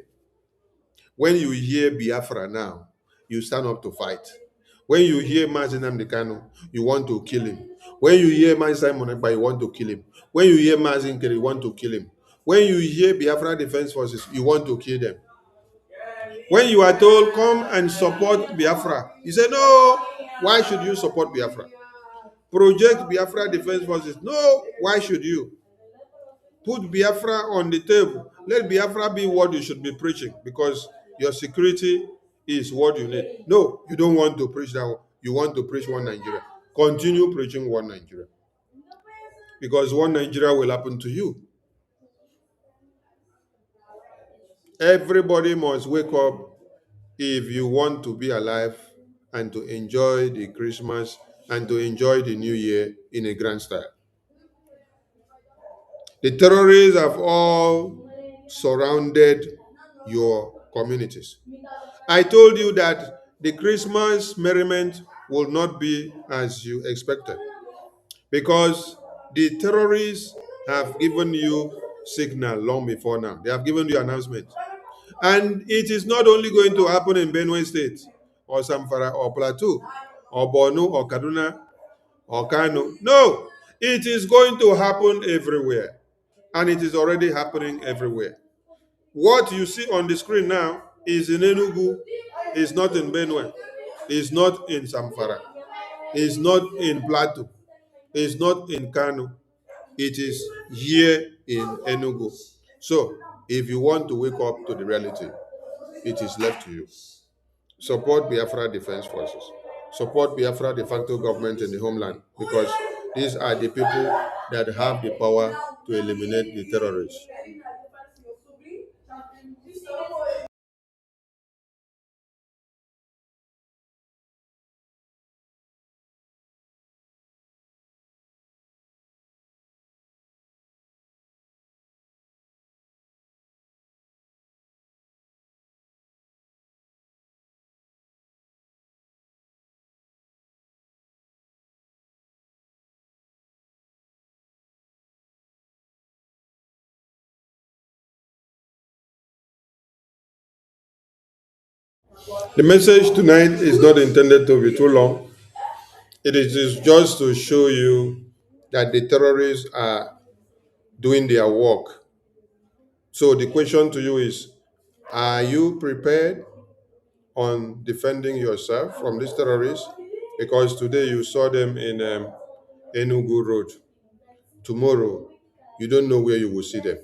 When you hear Biafra now, you stand up to fight. When you hear Mazi Nnamdi Kanu, you want to kill him. When you hear Mazi Simon Ekpa, you want to kill him. When you hear Mazi Nkeri, you want to kill him. When you hear Biafra Defense Forces, you want to kill them. When you are told, come and support Biafra, you say, no, why should you support Biafra? Project Biafra Defense Forces, no, why should you? Put Biafra on the table. Let Biafra be what you should be preaching, because your security is what you need. No, you don't want to preach that one. You want to preach one Nigeria. Continue preaching one Nigeria. Because one Nigeria will happen to you. Everybody must wake up if you want to be alive and to enjoy the Christmas and to enjoy the New Year in a grand style. The terrorists have all surrounded your communities. I told you that the Christmas merriment will not be as you expected because the terrorists have given you signal long before now. They have given you announcement. And it is not only going to happen in Benue State or Samfara or Plateau or Borno or Kaduna or Kano. No, it is going to happen everywhere. And it is already happening everywhere. What you see on the screen now is in Enugu, is not in Benue, is not in Samfara, is not in Plateau, is not in Kano. It is here in Enugu. So, if you want to wake up to the reality, it is left to you. Support Biafra Defense Forces. Support Biafra de facto government in the homeland because these are the people that have the power to eliminate the terrorists. The message tonight is not intended to be too long. It is just to show you that the terrorists are doing their work. So the question to you is, are you prepared on defending yourself from these terrorists? Because today you saw them in Enugu Road. Tomorrow, you don't know where you will see them.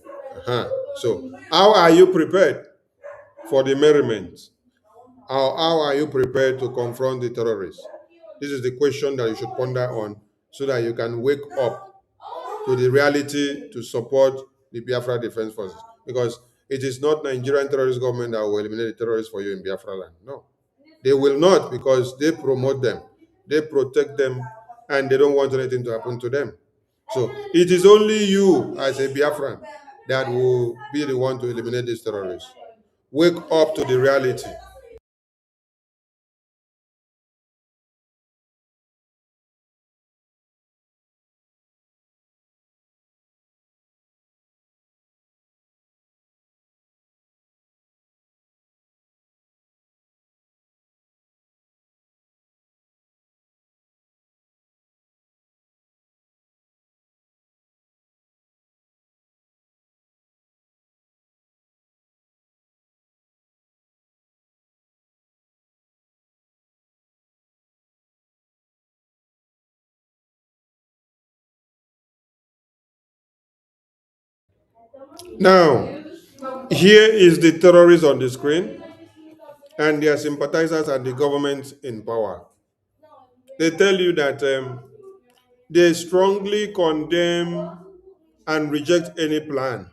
So how are you prepared for the merriment? How are you prepared to confront the terrorists? This is the question that you should ponder on so that you can wake up to the reality to support the Biafra Defense Forces. Because it is not Nigerian terrorist government that will eliminate the terrorists for you in Biafra land. No. They will not because they promote them, they protect them, and they don't want anything to happen to them. So it is only you as a Biafran that will be the one to eliminate these terrorists. Wake up to the reality. Now, here is the terrorists on the screen and their sympathizers and the government in power. They tell you that they strongly condemn and reject any plan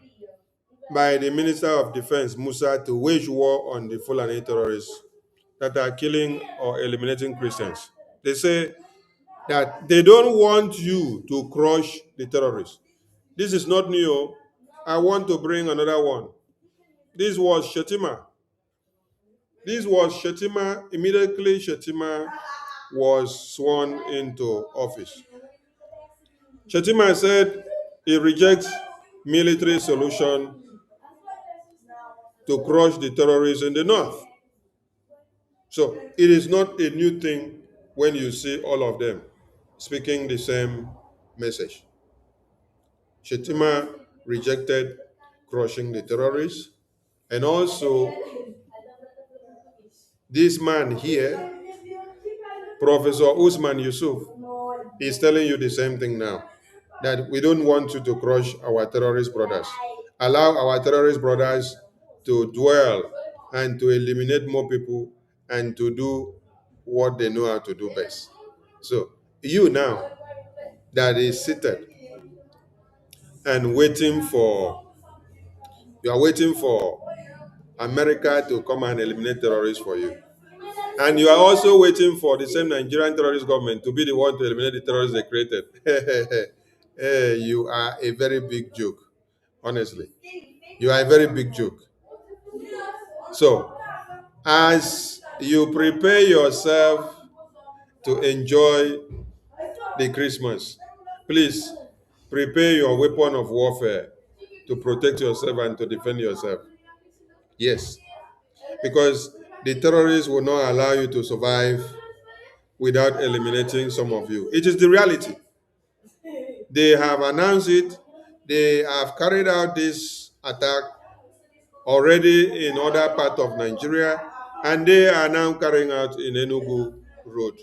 by the Minister of Defense, Musa, to wage war on the Fulani terrorists that are killing or eliminating Christians. They say that they don't want you to crush the terrorists. This is not new. I want to bring another one. This was Shetima. Immediately Shetima was sworn into office. Shetima said he rejects military solution to crush the terrorists in the north. So it is not a new thing when you see all of them speaking the same message. Shetima rejected crushing the terrorists, and also this man here, Professor Usman Yusuf, is telling you the same thing now, that we don't want you to crush our terrorist brothers. Allow our terrorist brothers to dwell and to eliminate more people and to do what they know how to do best. So you now that is seated and you are waiting for America to come and eliminate terrorists for you. And you are also waiting for the same Nigerian terrorist government to be the one to eliminate the terrorists they created. Hey, you are a very big joke, honestly. You are a very big joke. So, as you prepare yourself to enjoy the Christmas, please prepare your weapon of warfare to protect yourself and to defend yourself. Yes, because the terrorists will not allow you to survive without eliminating some of you. It is the reality. They have announced it. They have carried out this attack already in other parts of Nigeria, and they are now carrying out in Enugu Road.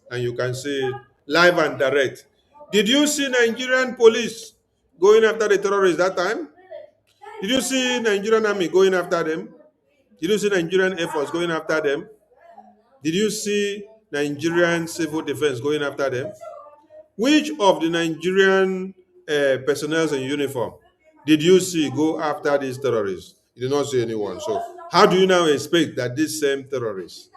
And you can see it live and direct. Did you see Nigerian police going after the terrorists that time? Did you see Nigerian army going after them? Did you see Nigerian Air Force going after them? Did you see Nigerian civil defense going after them? Which of the Nigerian personnel in uniform did you see go after these terrorists? You did not see anyone. So how do you now expect that these same terrorists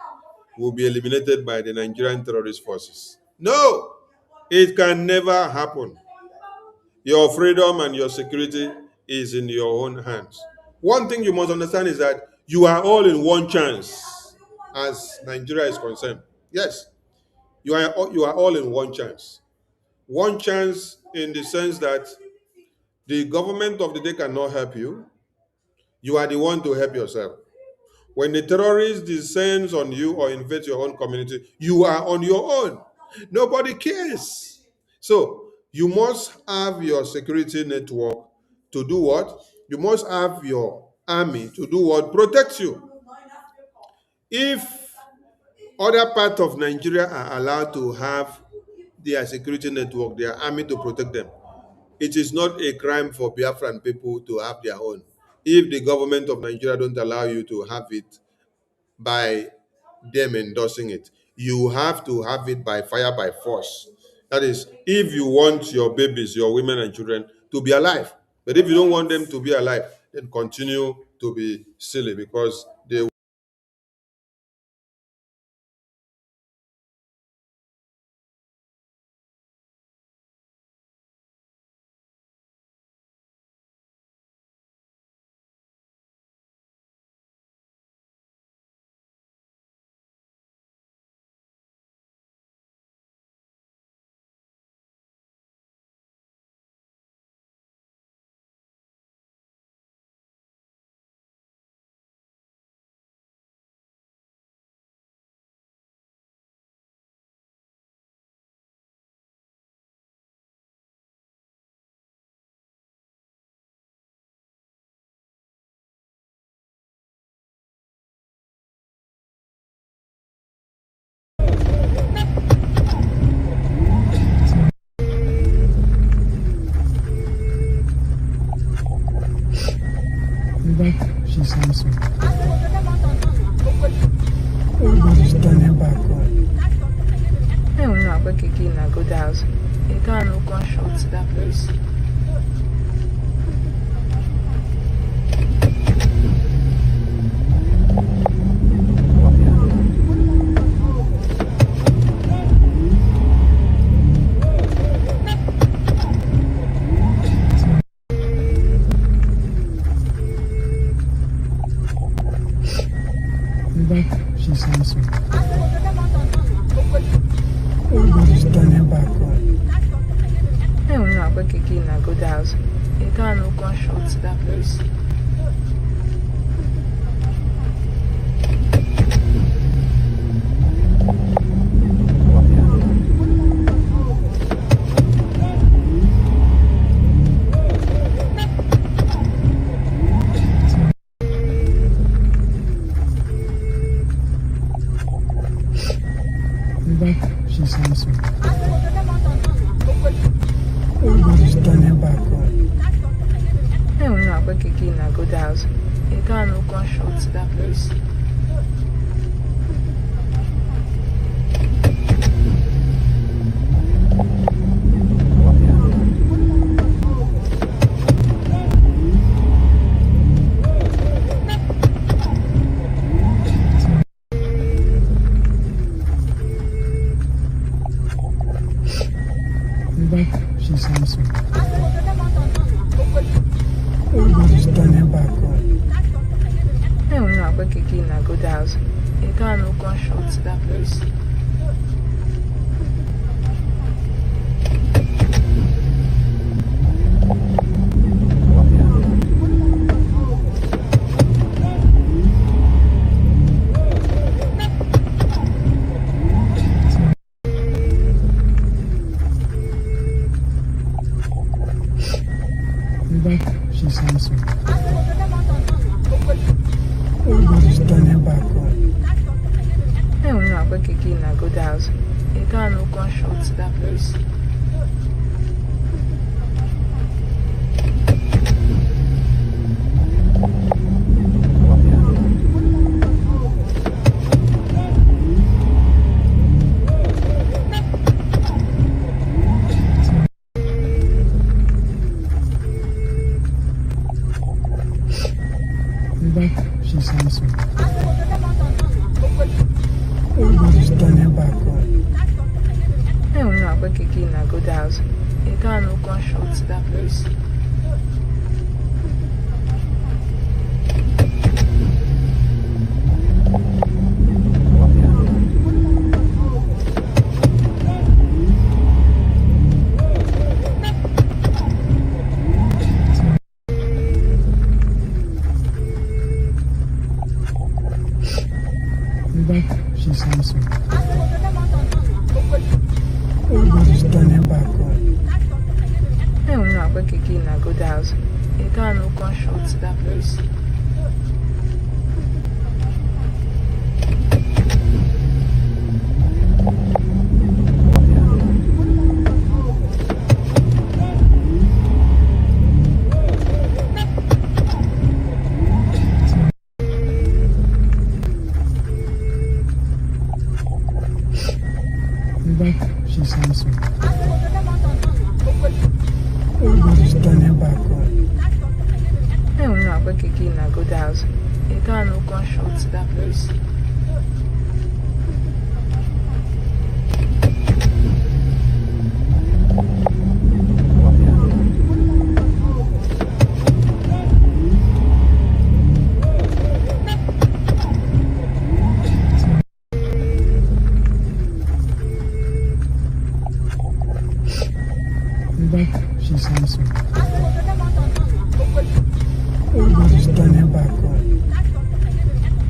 will be eliminated by the Nigerian terrorist forces? No, it can never happen. Your freedom and your security is in your own hands. One thing you must understand is that you are all in one chance as Nigeria is concerned. Yes, you are all in one chance. One chance in the sense that the government of the day cannot help you. You are the one to help yourself. When the terrorist descends on you or invades your own community, you are on your own. Nobody cares. So you must have your security network to do what? You must have your army to do what? Protect you. If other parts of Nigeria are allowed to have their security network, their army to protect them, it is not a crime for Biafran people to have their own. If the government of Nigeria don't allow you to have it by them endorsing it, you have to have it by fire, by force. That is, if you want your babies, your women and children to be alive. But if you don't want them to be alive, then continue to be silly because they She's handsome. Everybody's done her back on. I don't know about Kiki in a good house. You can't look on short to that place. She's handsome. Everybody's done her back on. I don't know about Kiki in a good house. You can't look on short to that place. She's handsome. Everybody's done her back on. I don't know about Kiki in a good house. You can't look on short to that place. not going to get in a good house. You can't no gunshot to that place. She's handsome. Everybody's turning back home. I'm not going to get in a good house. You can't no gunshot to that place. She's handsome. Everybody's turning back home. I'm not going to get in a good house. You can't no gunshot to that place. She's handsome. Everybody's turning back home. I'm not going to get in a good house. You can't no gunshot to that place. She's handsome. Everybody's turning back home. I'm not going to get in a good house. You can't no gunshot to that place. She's handsome. Everybody's turning back home.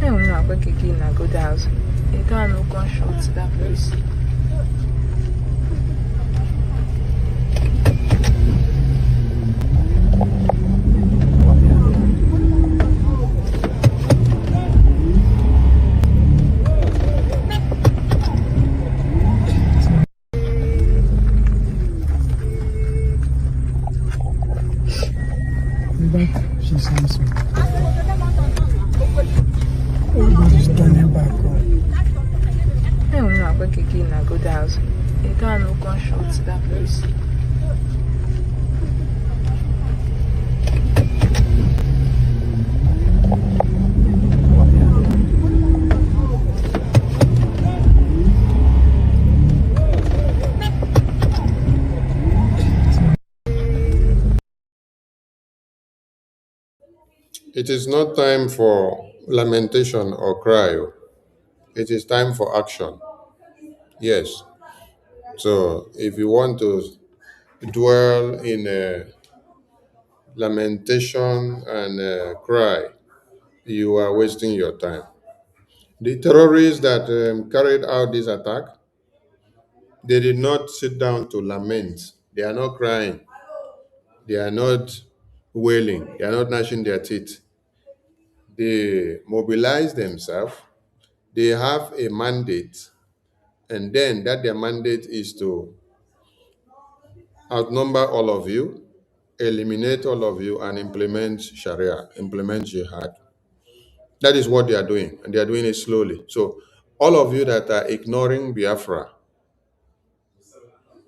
I'm not going to get in a good house. You can't no gunshot to that place. She's handsome. Everybody's turning back home. I'm not going to get in a good house. You can't no gunshot to that place. It is not time for lamentation or cry. It is time for action. Yes. So if you want to dwell in lamentation and cry, you are wasting your time. The terrorists that carried out this attack, they did not sit down to lament. They are not crying. They are not wailing. They are not gnashing their teeth. They mobilize themselves. They have a mandate, and then that their mandate is to outnumber all of you, eliminate all of you, and implement Sharia, implement jihad. That is what they are doing, and they are doing it slowly. So, all of you that are ignoring Biafra,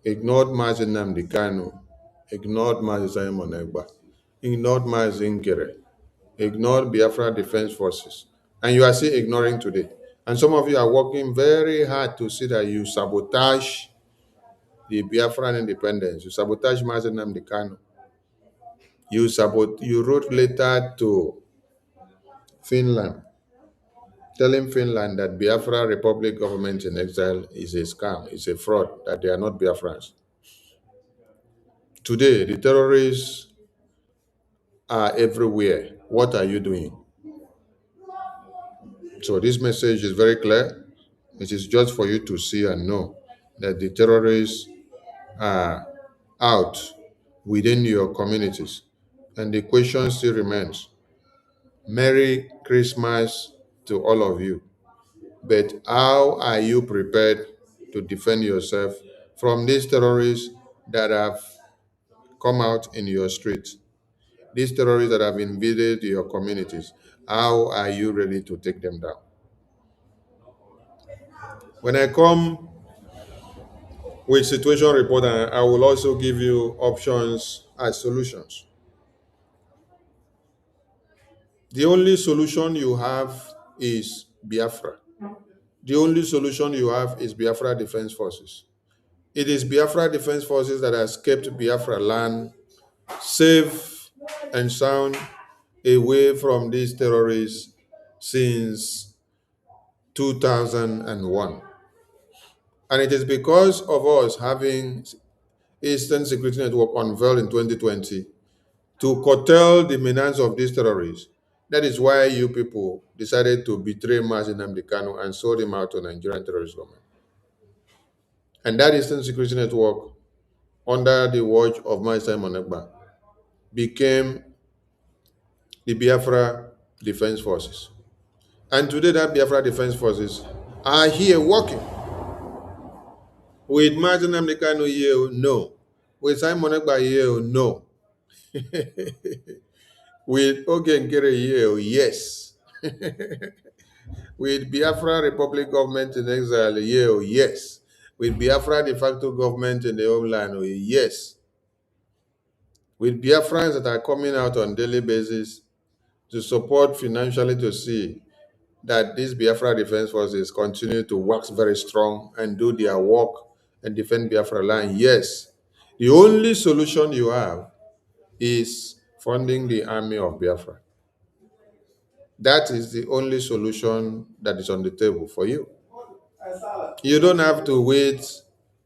ignored Mazi Nnamdi Kanu, ignored Mazi Simon Egba, ignored Mazi Ngere, ignored Biafra Defense Forces, and you are still ignoring today. And some of you are working very hard to see that you sabotage the Biafran independence, you sabotage Mazi Nnamdi Kanu, you wrote letter to Finland telling Finland that Biafra Republic government in exile is a scam, is a fraud, that they are not Biafrans. Today, the terrorists are everywhere. What are you doing? So this message is very clear. It is just for you to see and know that the terrorists are out within your communities. And the question still remains, Merry Christmas to all of you. But how are you prepared to defend yourself from these terrorists that have come out in your streets? These terrorists that have invaded your communities, how are you ready to take them down? When I come with situation report, I will also give you options as solutions. The only solution you have is Biafra. The only solution you have is Biafra Defense Forces. It is Biafra Defense Forces that has kept Biafra land safe and sound away from these terrorists since 2001. And it is because of us having Eastern Security Network unveiled in 2020 to curtail the menace of these terrorists. That is why you people decided to betray Mazi Nnamdi Kanu and sold him out to Nigerian terrorist government. And that Eastern Security Network, under the watch of Mazi Simon Ekpa, became the Biafra Defense Forces. And today that Biafra Defense Forces are here working. With Mazi Nnamdi Kanu here, no. With Simon Ekpa here, no. With Oge Nkere here, yes. With Biafra Republic government in exile here, yes. With Biafra de facto government in the homeland, yes. With Biafrans that are coming out on daily basis to support financially to see that these Biafra Defense Forces continue to wax very strong and do their work and defend Biafra land. Yes, the only solution you have is funding the army of Biafra. That is the only solution that is on the table for you. You don't have to wait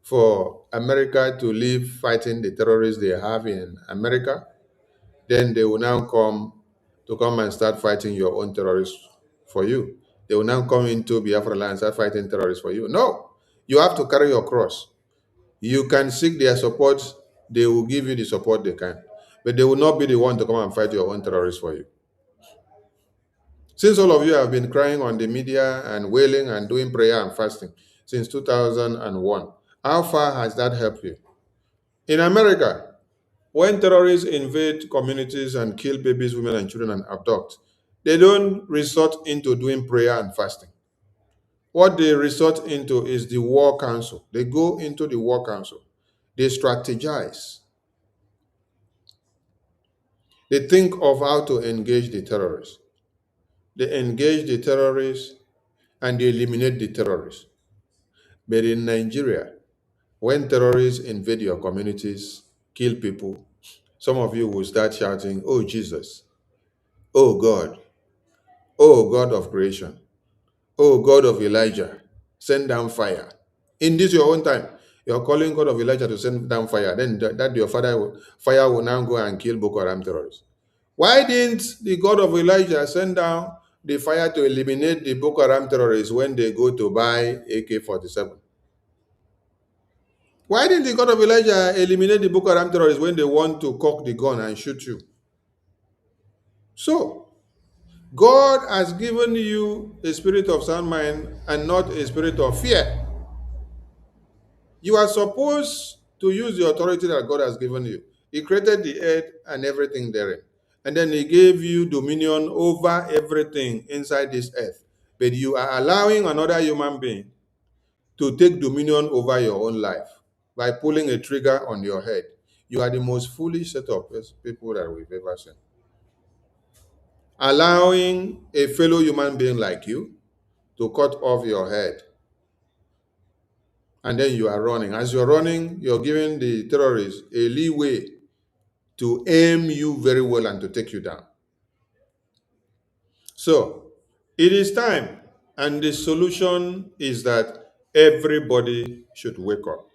for America to leave fighting the terrorists they have in America. Then they will now come and start fighting your own terrorists for you. They will now come into Biafra land and start fighting terrorists for you. No, you have to carry your cross. You can seek their support. They will give you the support they can. But they will not be the one to come and fight your own terrorists for you. Since all of you have been crying on the media and wailing and doing prayer and fasting since 2001, how far has that helped you? In America, when terrorists invade communities and kill babies, women, and children and abduct, they don't resort into doing prayer and fasting. What they resort into is the war council. They go into the war council. They strategize. They think of how to engage the terrorists. They engage the terrorists and they eliminate the terrorists. But in Nigeria, when terrorists invade your communities, kill people, some of you will start shouting, "Oh Jesus, oh God, oh God of creation, oh God of Elijah, send down fire." In this your own time, you're calling God of Elijah to send down fire. Then that your fire will now go and kill Boko Haram terrorists. Why didn't the God of Elijah send down the fire to eliminate the Boko Haram terrorists when they go to buy AK-47? Why didn't the God of Elijah eliminate the Boko Haram terrorists when they want to cock the gun and shoot you? So, God has given you a spirit of sound mind and not a spirit of fear. You are supposed to use the authority that God has given you. He created the earth and everything therein. And then he gave you dominion over everything inside this earth. But you are allowing another human being to take dominion over your own life by pulling a trigger on your head. You are the most foolish set of people that we've ever seen. Allowing a fellow human being like you to cut off your head. And then you are running. As you're running, you're giving the terrorists a leeway to aim you very well and to take you down. So, it is time And the solution is that everybody should wake up.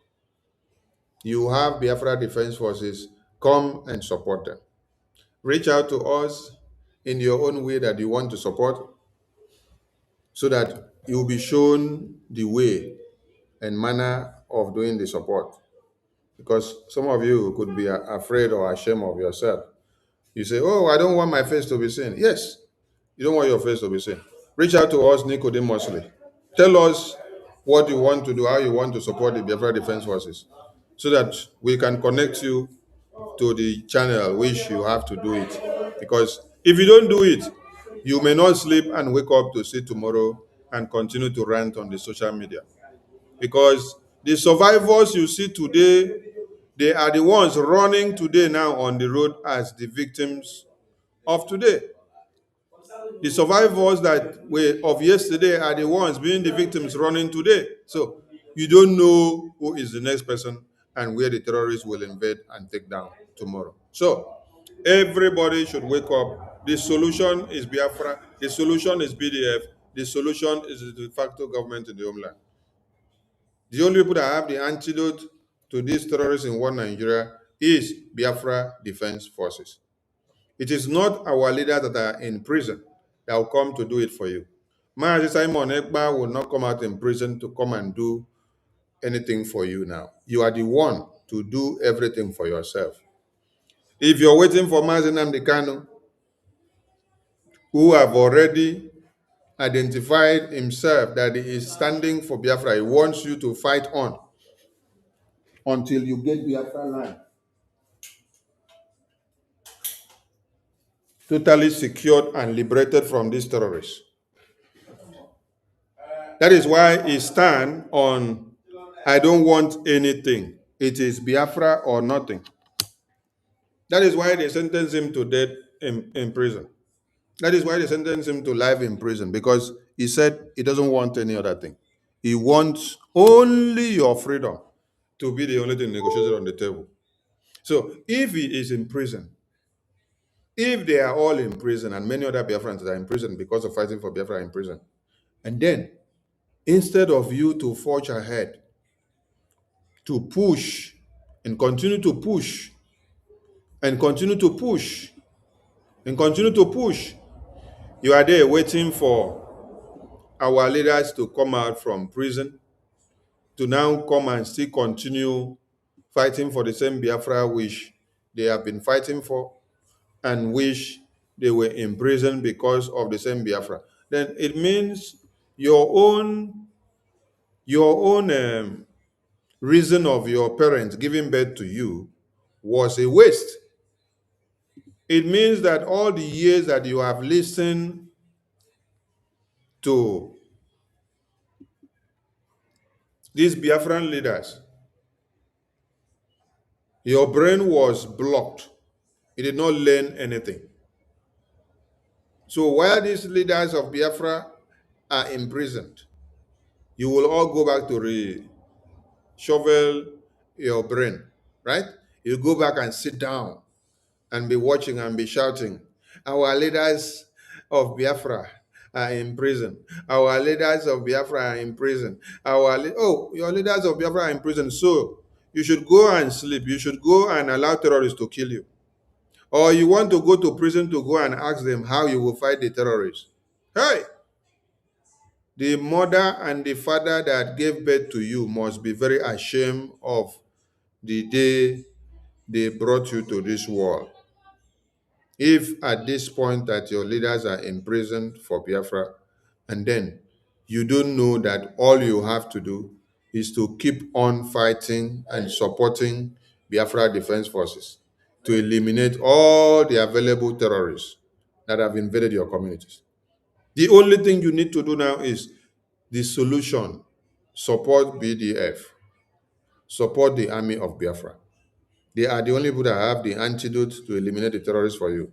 You have Biafra Defense Forces, come and support them. Reach out to us in your own way that you want to support so that you'll be shown the way and manner of doing the support. Because some of you could be afraid or ashamed of yourself. You say, oh, I don't want my face to be seen. Yes, you don't want your face to be seen. Reach out to us Nicodemously. Tell us what you want to do, how you want to support the Biafra Defense Forces, so that we can connect you to the channel which you have to do it. Because if you don't do it, you may not sleep and wake up to see tomorrow and continue to rant on the social media. Because the survivors you see today, they are the ones running today now on the road as the victims of today. The survivors that were of yesterday are the ones being the victims running today. So you don't know who is the next person and where the terrorists will invade and take down tomorrow. So everybody should wake up. The solution is Biafra. The solution is BDF. The solution is the de facto government in the homeland. The only people that have the antidote to these terrorists in one Nigeria is Biafra Defense Forces. It is not our leaders that are in prison that will come to do it for you. Mazi Simon Ekpa will not come out in prison to come and do anything for you now. You are the one to do everything for yourself. If you're waiting for Mazi Nnamdi Kanu, who have already identified himself that he is standing for Biafra, he wants you to fight on until you get Biafra land totally secured and liberated from these terrorists. That is why he stands on, I don't want anything. It is Biafra or nothing. That is why they sentenced him to death in prison. That is why they sentenced him to life in prison, because he said he doesn't want any other thing. He wants only your freedom to be the only thing negotiated on the table. So if he is in prison, if they are all in prison and many other Biafrans are in prison because of fighting for Biafra in prison, and then instead of you to forge ahead, to push and continue to push and continue to push and continue to push, you are there waiting for our leaders to come out from prison to now come and still continue fighting for the same Biafra which they have been fighting for and which they were in prison because of the same Biafra. Then it means your own reason of your parents giving birth to you was a waste. It means that all the years that you have listened to these Biafran leaders, your brain was blocked. You did not learn anything. So while these leaders of Biafra are imprisoned, you will all go back to shovel your brain, right? You go back and sit down and be watching and be shouting, our leaders of Biafra are in prison. Our leaders of Biafra are in prison. Your leaders of Biafra are in prison. So you should go and sleep. You should go and allow terrorists to kill you. Or you want to go to prison to go and ask them how you will fight the terrorists. Hey! The mother and the father that gave birth to you must be very ashamed of the day they brought you to this world. If at this point that your leaders are imprisoned for Biafra, and then you don't know that all you have to do is to keep on fighting and supporting Biafra Defense Forces to eliminate all the available terrorists that have invaded your communities. The only thing you need to do now is the solution: support BDF, support the army of Biafra. They are the only people that have the antidote to eliminate the terrorists for you.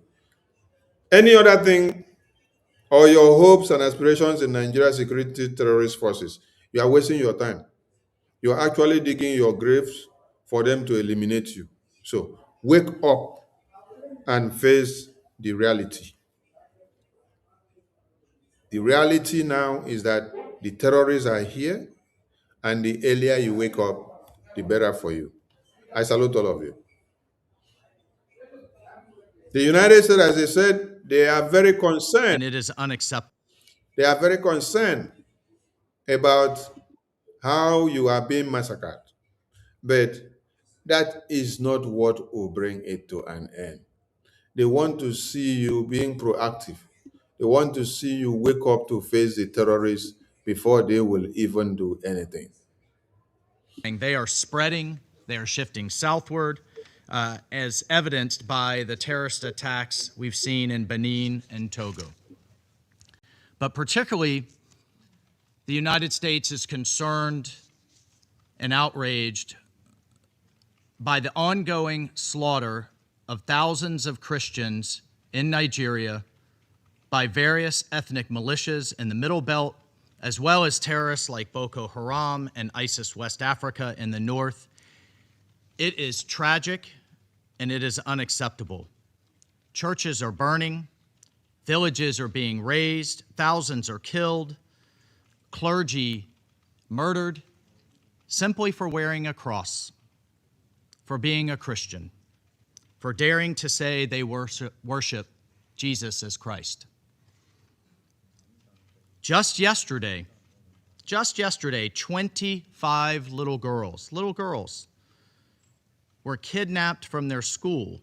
Any other thing, or your hopes and aspirations in Nigeria's security terrorist forces, you are wasting your time. You are actually digging your graves for them to eliminate you. So wake up and face the reality. The reality now is that the terrorists are here, and the earlier you wake up, the better for you. I salute all of you. The United States, as I said, they are very concerned. And it is unacceptable. They are very concerned about how you are being massacred. But that is not what will bring it to an end. They want to see you being proactive. They want to see you wake up to face the terrorists before they will even do anything. They are spreading, they are shifting southward, as evidenced by the terrorist attacks we've seen in Benin and Togo. But particularly, the United States is concerned and outraged by the ongoing slaughter of thousands of Christians in Nigeria by various ethnic militias in the Middle Belt, as well as terrorists like Boko Haram and ISIS West Africa in the north. It is tragic and it is unacceptable. Churches are burning, villages are being razed, thousands are killed, clergy murdered simply for wearing a cross, for being a Christian, for daring to say they worship Jesus as Christ. Just yesterday, 25 little girls were kidnapped from their school,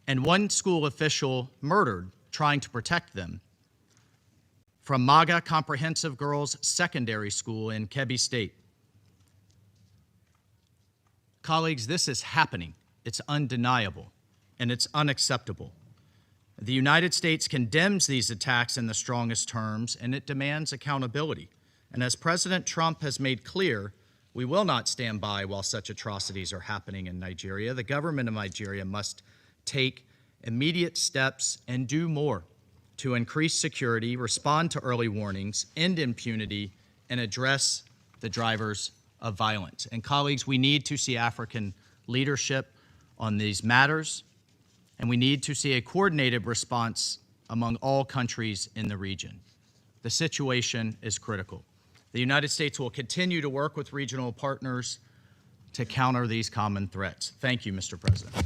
and one school official murdered trying to protect them, from MAGA Comprehensive Girls Secondary School in Kebbi State. Colleagues, this is happening. It's undeniable, and it's unacceptable. The United States condemns these attacks in the strongest terms, and it demands accountability. And as President Trump has made clear, we will not stand by while such atrocities are happening in Nigeria. The government of Nigeria must take immediate steps and do more to increase security, respond to early warnings, end impunity, and address the drivers of violence. And colleagues, we need to see African leadership on these matters, and we need to see a coordinated response among all countries in the region. The situation is critical. The United States will continue to work with regional partners to counter these common threats. Thank you, Mr. President.